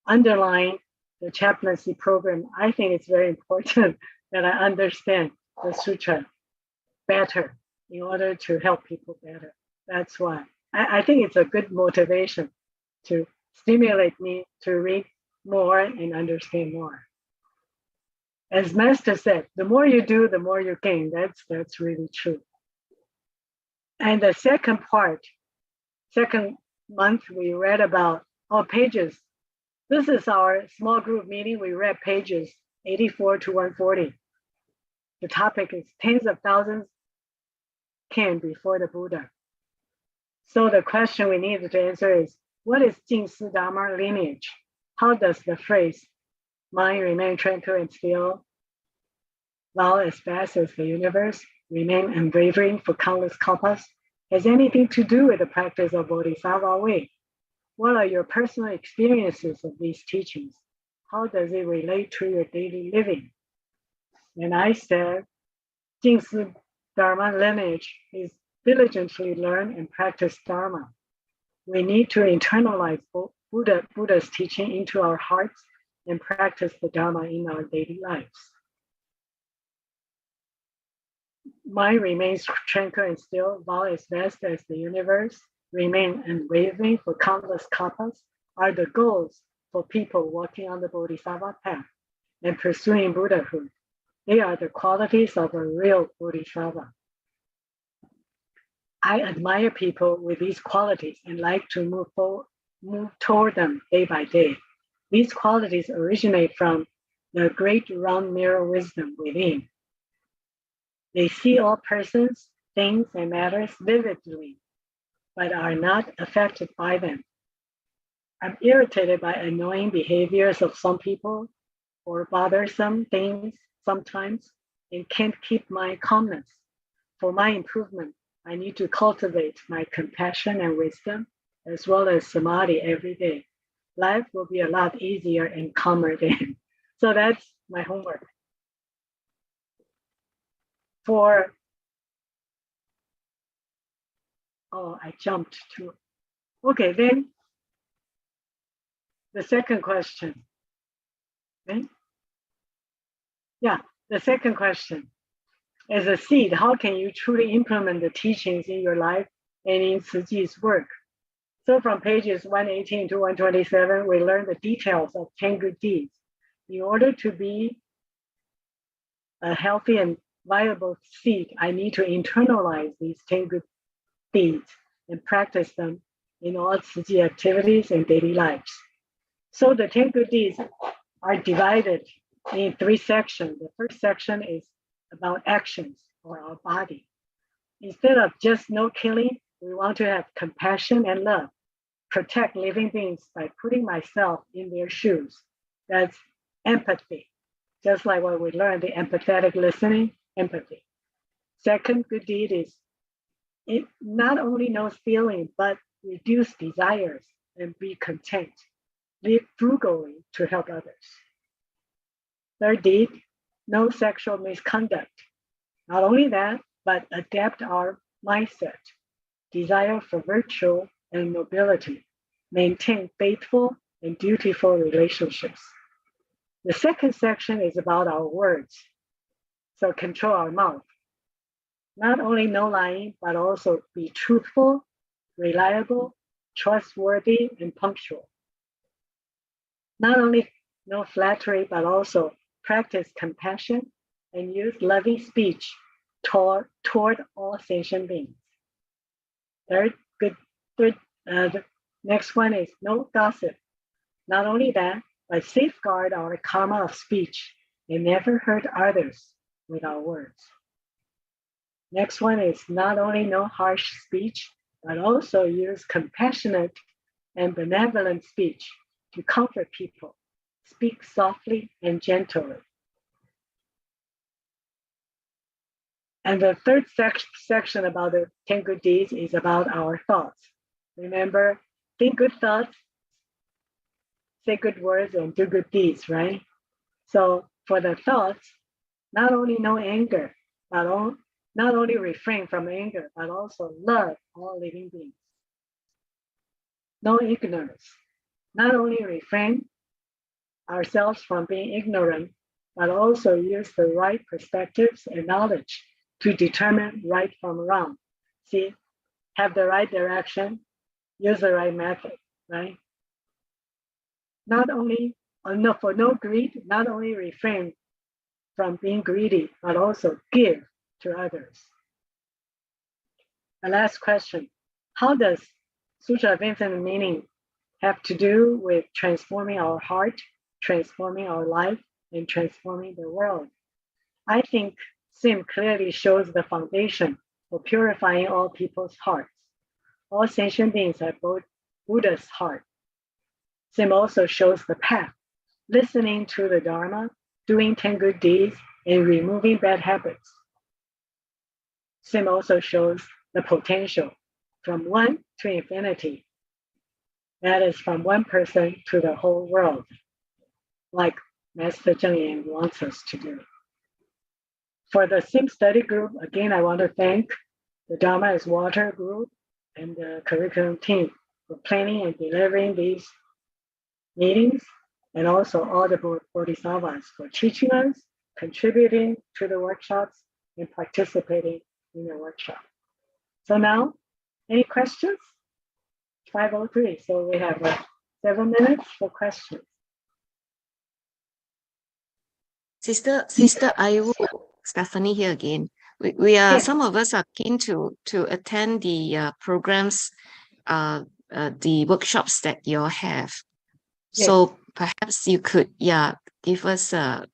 Speaker 8: underlying the chaplaincy program, I think it's very important that I understand the sutra better in order to help people better. That's why I think it's a good motivation to stimulate me to read more and understand more. As Master said, the more you do, the more you gain. That's really true. And the second month, we read about pages. This is our small group meeting. We read pages 84 to 140. The topic is tens of thousands came before the Buddha. So the question we need to answer is, what is Jing Si Dharma lineage? How does the phrase, mind remain tranquil and still, while as vast as the universe, remain unwavering for countless kalpas, has anything to do with the practice of Bodhisattva way? What are your personal experiences of these teachings? How does it relate to your daily living? And I said, Jing Si Dharma lineage is diligently learn and practice Dharma. We need to internalize Buddha's teaching into our hearts and practice the Dharma in our daily lives. Mind remains tranquil and still, while as vast as the universe, remain unwavering for countless kalpas, are the goals for people walking on the Bodhisattva path and pursuing Buddhahood. They are the qualities of a real Bodhisattva. I admire people with these qualities and like to move toward them day by day. These qualities originate from the great round mirror wisdom within. They see all persons, things, and matters vividly, but are not affected by them. I'm irritated by annoying behaviors of some people or bothersome things sometimes and can't keep my calmness. For my improvement, I need to cultivate my compassion and wisdom as well as samadhi every day. Life will be a lot easier and calmer then. So that's my homework. I jumped to, okay, then the second question. Okay? Yeah, the second question. As a seed, how can you truly implement the teachings in your life and in Tzu Chi's work? So from pages 118 to 127, we learn the details of 10 good deeds. In order to be a healthy and viable seed, I need to internalize these 10 good deeds and practice them in all Tzu Chi activities and daily lives. So the 10 good deeds are divided in 3 sections. The first section is about actions or our body. Instead of just no killing, we want to have compassion and love, protect living beings by putting myself in their shoes. That's empathy, just like what we learned, the empathetic listening, empathy. Second good deed is it not only knows feeling, but reduce desires and be content. Live frugally to help others. Third deed, no sexual misconduct. Not only that, but adapt our mindset, desire for virtue and nobility, maintain faithful and dutiful relationships. The second section is about our words. So control our mouth. Not only no lying, but also be truthful, reliable, trustworthy, and punctual. Not only no flattery, but also practice compassion and use loving speech toward all sentient beings. The next one is no gossip. Not only that, but safeguard our karma of speech and never hurt others with our words. Next one is not only no harsh speech, but also use compassionate and benevolent speech to comfort people. Speak softly and gently. And the third section about the 10 good deeds is about our thoughts. Remember, think good thoughts, say good words, and do good deeds, right? So for the thoughts, not only no anger, but not only refrain from anger, but also love all living beings. No ignorance, not only refrain ourselves from being ignorant, but also use the right perspectives and knowledge to determine right from wrong. See, have the right direction, use the right method, right? Not only, for no greed, not only refrain from being greedy, but also give to others. The last question, how does Sutra of Infinite Meaning have to do with transforming our heart, transforming our life, and transforming the world? I think Sim clearly shows the foundation for purifying all people's hearts. All sentient beings have Buddha's heart. Sim also shows the path, listening to the Dharma, doing 10 good deeds, and removing bad habits. Sim also shows the potential from 1 to infinity. That is from one person to the whole world, like Master Cheng Yen wants us to do. For the Sim study group, again, I want to thank the Dharma is Water group and the curriculum team for planning and delivering these meetings, and also all the Bodhisattvas for teaching us, contributing to the workshops, and participating in the workshop. So now, any questions? 5:03, so we have 7 minutes for questions.
Speaker 7: Sister Ai-Chu, Stephanie here again. We are
Speaker 8: Yes.
Speaker 7: Some of us are keen to attend the programs, the workshops that you all have.
Speaker 8: Yes.
Speaker 7: So perhaps you could, give us the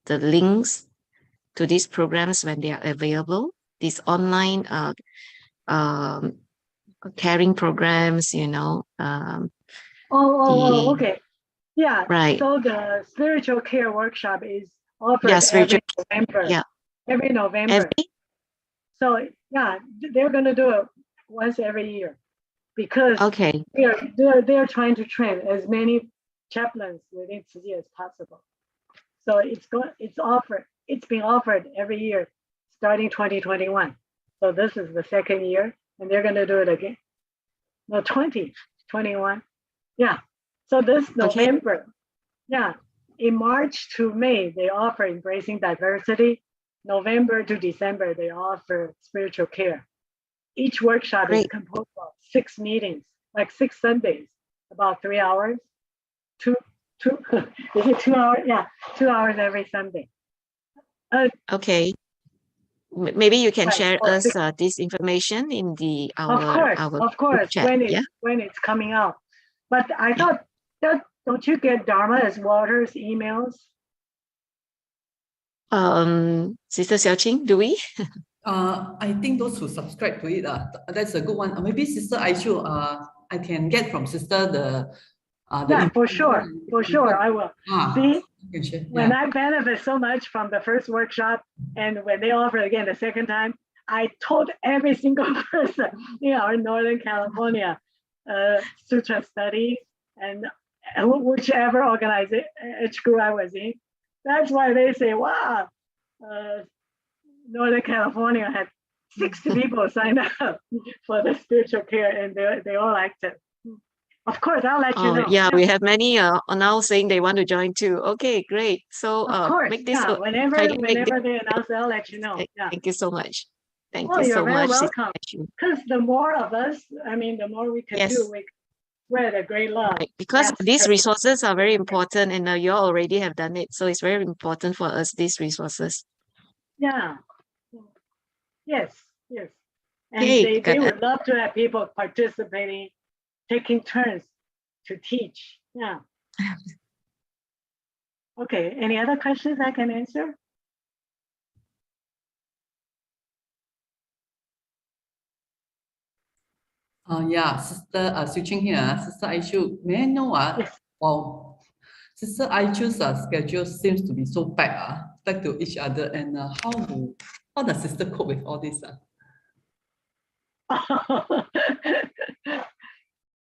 Speaker 7: links to these programs when they are available. These online caring programs,
Speaker 8: Okay. Yeah.
Speaker 7: Right.
Speaker 8: So the spiritual care workshop is offered
Speaker 7: spiritual
Speaker 8: every November.
Speaker 7: yeah.
Speaker 8: Every November. So yeah, they're going to do it once every year because
Speaker 7: Okay.
Speaker 8: they're trying to train as many chaplains within Tzu Chi as possible. So it's being offered every year starting 2021. So this is the second year, and they're going to do it again. No, 2021. Yeah. So this November, in March to May, they offer embracing diversity. November to December, they offer spiritual care. Each workshop is composed of 6 meetings like 6 Sundays, about 3 hours. Two, is it 2 hours? Yeah, 2 hours every Sunday.
Speaker 7: Okay. Maybe you can
Speaker 8: Right,
Speaker 7: share
Speaker 8: or
Speaker 7: us
Speaker 8: 6
Speaker 7: this information in the
Speaker 8: Of
Speaker 7: our
Speaker 8: course,
Speaker 7: group chat. Yeah.
Speaker 8: when it's coming out. But I thought that don't you get Dharma as Waters emails?
Speaker 7: Sister Su Ching, do we?
Speaker 4: I think those who subscribe to it, that's a good one. Maybe Sister Ai-Chu, I can get from Sister the
Speaker 8: Yeah, for sure, I will. See,
Speaker 4: you can share.
Speaker 8: when
Speaker 4: Yeah.
Speaker 8: I benefit so much from the first workshop, and when they offer again the second time, I told every single person in our Northern California Sutra study and whichever organization group I was in. That's why they say, wow, Northern California had 60 people sign up for the spiritual care, and they all liked it. Of course, I'll let you know.
Speaker 7: Yeah, we have many now saying they want to join too. Okay, great. So
Speaker 8: of course,
Speaker 7: make this
Speaker 8: yeah. Whenever they announce, I'll let you know. Yeah.
Speaker 7: Thank you so much. Thank
Speaker 8: Oh,
Speaker 7: you
Speaker 8: you're
Speaker 7: so
Speaker 8: very
Speaker 7: much.
Speaker 8: welcome. Because the more of us, I mean, the more we can
Speaker 7: Yes.
Speaker 8: do, we spread a great love.
Speaker 7: Right. Because
Speaker 8: That's
Speaker 7: these
Speaker 8: true.
Speaker 7: resources are very important, and you all already have done it. So it's very important for us, these resources.
Speaker 8: Yeah. Yes. And
Speaker 7: Okay,
Speaker 8: they would love to have people participating, taking turns to teach. Yeah. Okay. Any other questions I can answer?
Speaker 4: Yeah, Sister Su Ching here. Sister Ai-Chu, may I know
Speaker 8: Yes.
Speaker 4: wow, Sister Ai-Chu's schedule seems to be so packed to each other, and how does Sister cope with all this?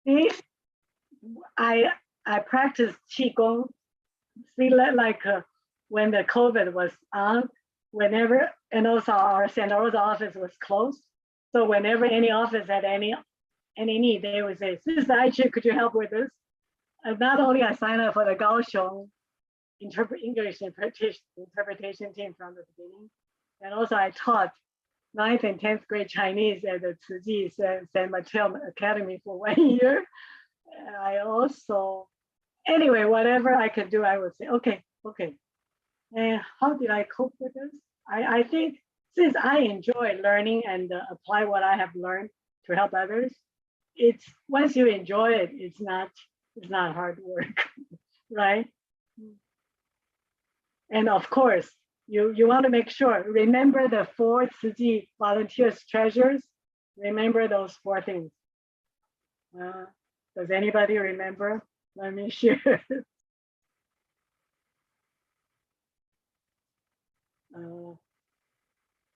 Speaker 8: See, I practice qigong. See, like when the COVID was on, whenever, and also our Santa Rosa office was closed. So whenever any office had any need, they would say, Sister Ai-Chu, could you help with this? And not only I signed up for the Kaohsiung English interpretation team from the beginning, and also I taught 9th and 10th grade Chinese at the Tzu Chi San Mateo Academy for 1 year. And I also, anyway, whatever I could do, I would say, okay. And how did I cope with this? I think since I enjoy learning and apply what I have learned to help others, it's once you enjoy it, it's not hard work, right? And of course, you want to make sure, remember the 4 Tzu Chi volunteers treasures. Remember those 4 things. Does anybody remember? Let me share.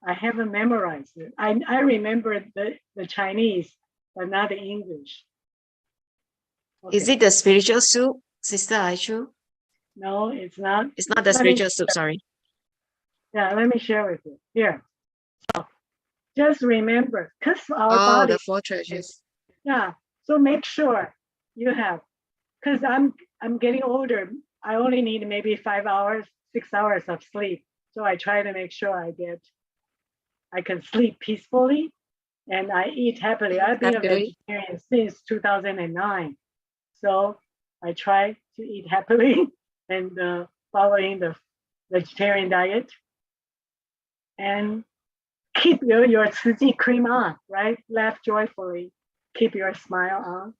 Speaker 8: I haven't memorized it. I remember the Chinese, but not the English. Okay.
Speaker 7: Is it the spiritual soup, Sister Ai-Chu?
Speaker 8: No, it's not.
Speaker 7: It's not the spiritual soup, sorry.
Speaker 8: Yeah, let me share with you. Here. So just remember, because our
Speaker 7: Oh,
Speaker 8: body.
Speaker 7: the 4 treasures.
Speaker 8: Yeah. So make sure you have, because I'm getting older. I only need maybe 5 hours, 6 hours of sleep. So I try to make sure I can sleep peacefully and I eat happily. I've been a vegetarian since 2009. So I try to eat happily and following the vegetarian diet. And keep your Tzu Chi cream on, right? Laugh joyfully, keep your smile on,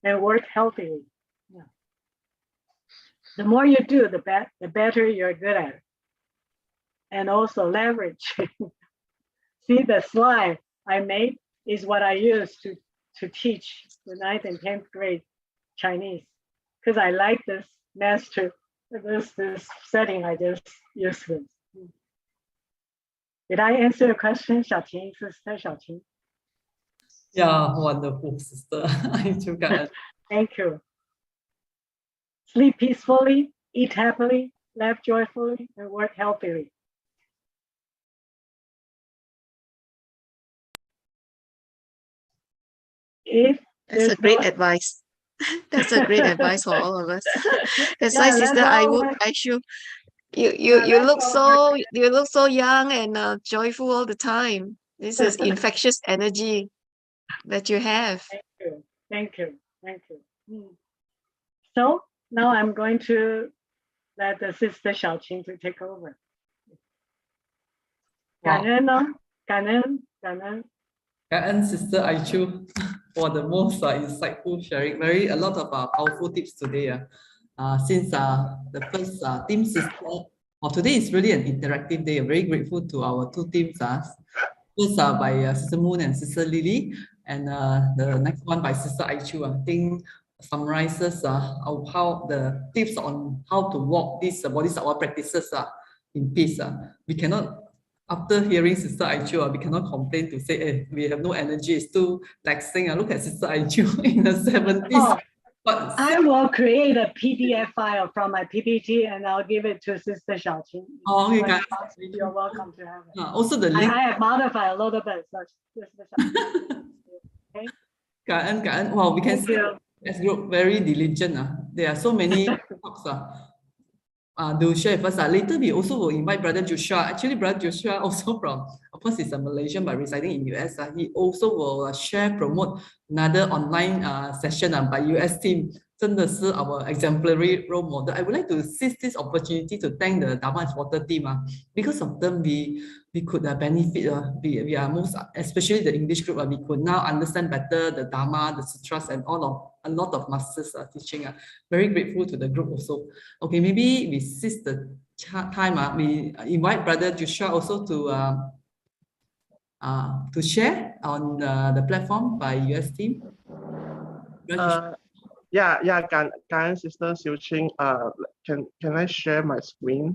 Speaker 8: and work healthily. Yeah. The more you do, the better you're good at it. And also leverage. See, the slide I made is what I use to teach the 9th and 10th grade Chinese, because I like this master, this setting I just used this. Did I answer your question, Xiaoqing, Sister Xiaoqing?
Speaker 4: Yeah, wonderful, Sister.
Speaker 8: Thank you. Sleep peacefully, eat happily, laugh joyfully, and work healthily.
Speaker 7: That's a great advice. That's a great advice for all of us. That's why, Sister Ai-Chu, you look so young and joyful all the time. This is infectious energy that you have.
Speaker 8: Thank you. Thank you. Thank you. So now I'm going to let the sister Su Ching to take over.
Speaker 4: Wow.
Speaker 8: 感恩呢，感恩，感恩。
Speaker 4: 感恩 Sister Ai-Chu for the most insightful sharing. A lot of powerful tips today. Since the first team sister, today is really an interactive day. I'm very grateful to our two teams. First by Sister Moon and Sister Lee Lee, and the next one by Sister Ai-Chu. I think summarizes how the tips on how to walk these Bodhisattva practices in peace. We cannot. After hearing Sister Ai-Chu, we cannot complain to say, hey, we have no energy, it's too taxing. Look at Sister Ai-Chu in the 70s.
Speaker 8: Oh,
Speaker 4: but
Speaker 8: I will create a PDF file from my PPT and I'll give it to Sister Su Ching.
Speaker 4: Oh, okay, guys.
Speaker 8: You're welcome to have it.
Speaker 4: Also the link.
Speaker 8: I have modified a little bit. So Sister Su Ching. Okay.
Speaker 4: Ka'an. Wow, we can
Speaker 8: Thank
Speaker 4: see
Speaker 8: you.
Speaker 4: as group very diligent. There are so many talks. To share with us. Later, we also will invite Brother Joshua. Actually, Brother Joshua also from, of course, he's a Malaysian but residing in US. He also will promote another online session by US team. 真的是 our exemplary role model. I would like to seize this opportunity to thank the Dharma is Water team. Because of them, we could benefit. We are most, especially the English group, we could now understand better the Dharma, the Sutras, and a lot of masters teaching. Very grateful to the group also. Okay, maybe we seize the time. We invite Brother Joshua also to share on the platform by US team.
Speaker 10: Yeah, can Sister Su Ching, can I share my screen?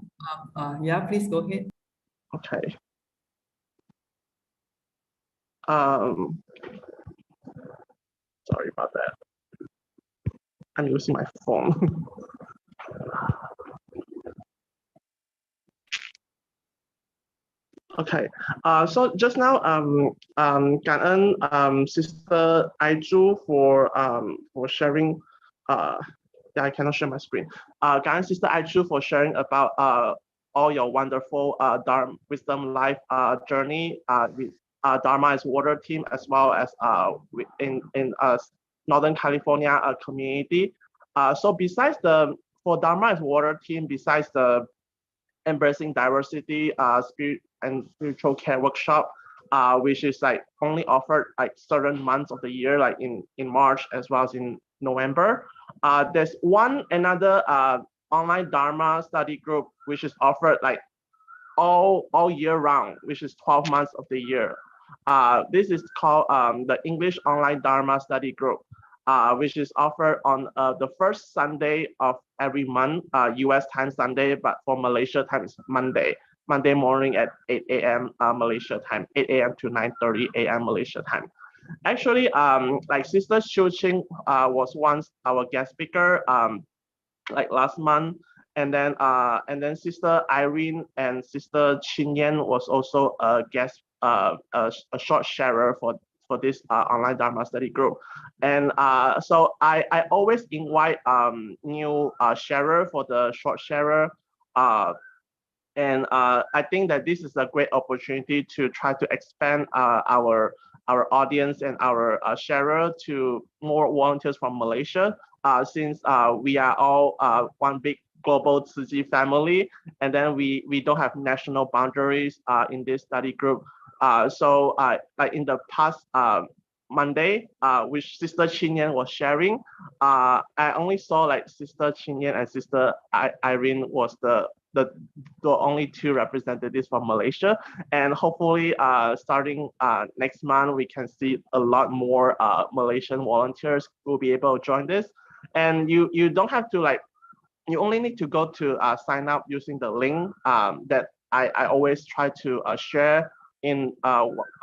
Speaker 4: Yeah, please go ahead.
Speaker 10: Okay. Sorry about that. I'm using my phone. Okay. So just now, 感恩 Sister Ai-Chu for sharing. Yeah, I cannot share my screen. 感恩 Sister Ai-Chu for sharing about all your wonderful Dharma wisdom life journey with Dharma is Water team, as well as in Northern California community. So besides for Dharma is Water team, besides the embracing diversity spirit and spiritual care workshop, which is like only offered like certain months of the year, like in March as well as in November. There's another online Dharma study group which is offered like all year round, which is 12 months of the year. This is called the English Online Dharma Study Group, which is offered on the first Sunday of every month, US time Sunday, but for Malaysia time is Monday morning at 8 a.m. Malaysia time, 8 a.m. to 9:30 a.m. Malaysia time. Actually, like Sister Su Ching was once our guest speaker, like last month, and then Sister Irene and Sister Chin Yan was also a guest, a short sharer for this online Dharma study group. And so I always invite new sharer for the short sharer. And I think that this is a great opportunity to try to expand our audience and our sharer to more volunteers from Malaysia, since we are all one big global Tzu Chi family, and then we don't have national boundaries in this study group. So like in the past Monday, which Sister Chin Yan was sharing, I only saw like Sister Chin Yan and Sister Irene was the only two representatives from Malaysia, and hopefully starting next month we can see a lot more Malaysian volunteers who will be able to join this. And you don't have to like, you only need to go to sign up using the link that I always try to share in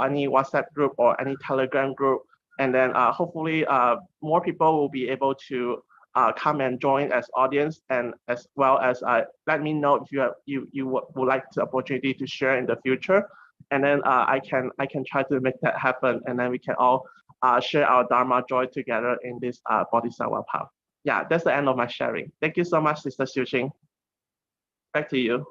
Speaker 10: any WhatsApp group or any Telegram group, and then hopefully more people will be able to come and join as audience, and as well as let me know if you would like the opportunity to share in the future, and then I can try to make that happen, and then we can all share our Dharma joy together in this Bodhisattva path. Yeah, that's the end of my sharing. Thank you so much, Sister Su Ching. Back to you.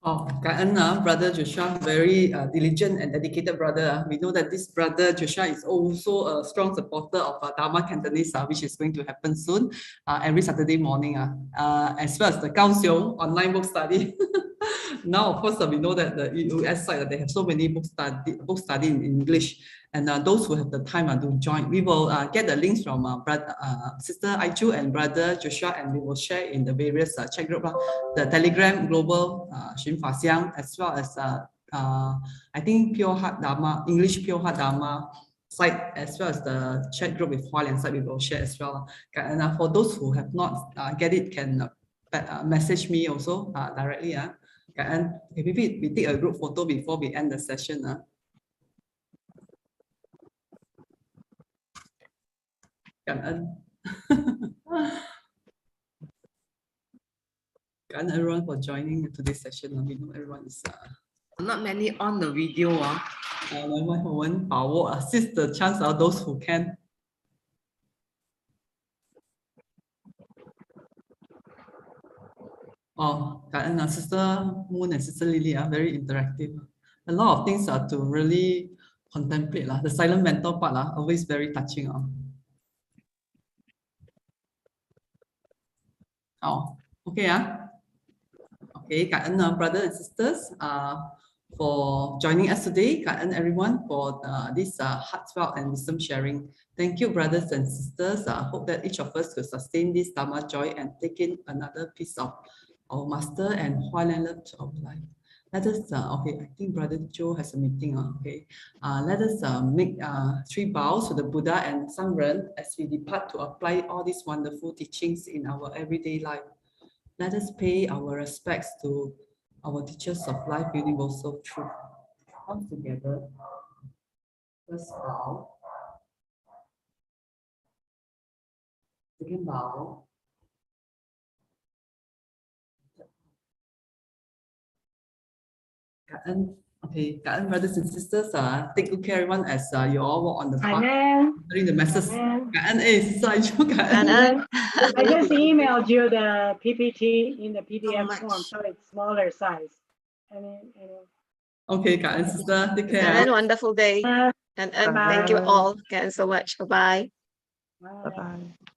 Speaker 4: Oh, Ka'an, Brother Joshua, very diligent and dedicated brother. We know that this brother Joshua is also a strong supporter of Dharma Cantonese, which is going to happen soon, every Saturday morning, as well as the Kaohsiung online book study. Now, of course, we know that the US side, they have so many book study in English, and those who have the time to join, we will get the links from Sister Ai-Chu and Brother Joshua, and we will share in the various chat group, the Telegram Global Xun Fa Xiang, as well as I think Pure Heart Dharma, English Pure Heart Dharma site, as well as the chat group with Hualien site, we will share as well. And for those who have not get it, can message me also directly. And maybe we take a group photo before we end the session. Cảm ơn. Cảm ơn everyone for joining today's session. We know everyone is not many on the video. Seize the chance of those who can. Oh, cảm ơn Sister Moon and Sister Lee Lee, very interactive. A lot of things are to really contemplate. The silent mental part always very touching. Oh, okay. Okay, cảm ơn brothers and sisters for joining us today. Cảm ơn everyone for this heartfelt and wisdom sharing. Thank you, brothers and sisters. I hope that each of us could sustain this Dharma joy and take in another piece of our master and Hualien love to our life. Let us, okay, I think Brother Joe has a meeting. Okay, let us make 3 bows to the Buddha and Sangren as we depart to apply all these wonderful teachings in our everyday life. Let us pay our respects to our teachers of life, universal truth. Come together. First bow. Second bow. Okay, brothers and sisters, take good care everyone as you all walk on the path during the masses.
Speaker 8: I just emailed you the PPT in the PDF form, so it's smaller size.
Speaker 4: Okay, sister, take care.
Speaker 7: Have a wonderful day. And thank you all again so much. Bye-bye.
Speaker 10: Bye-bye.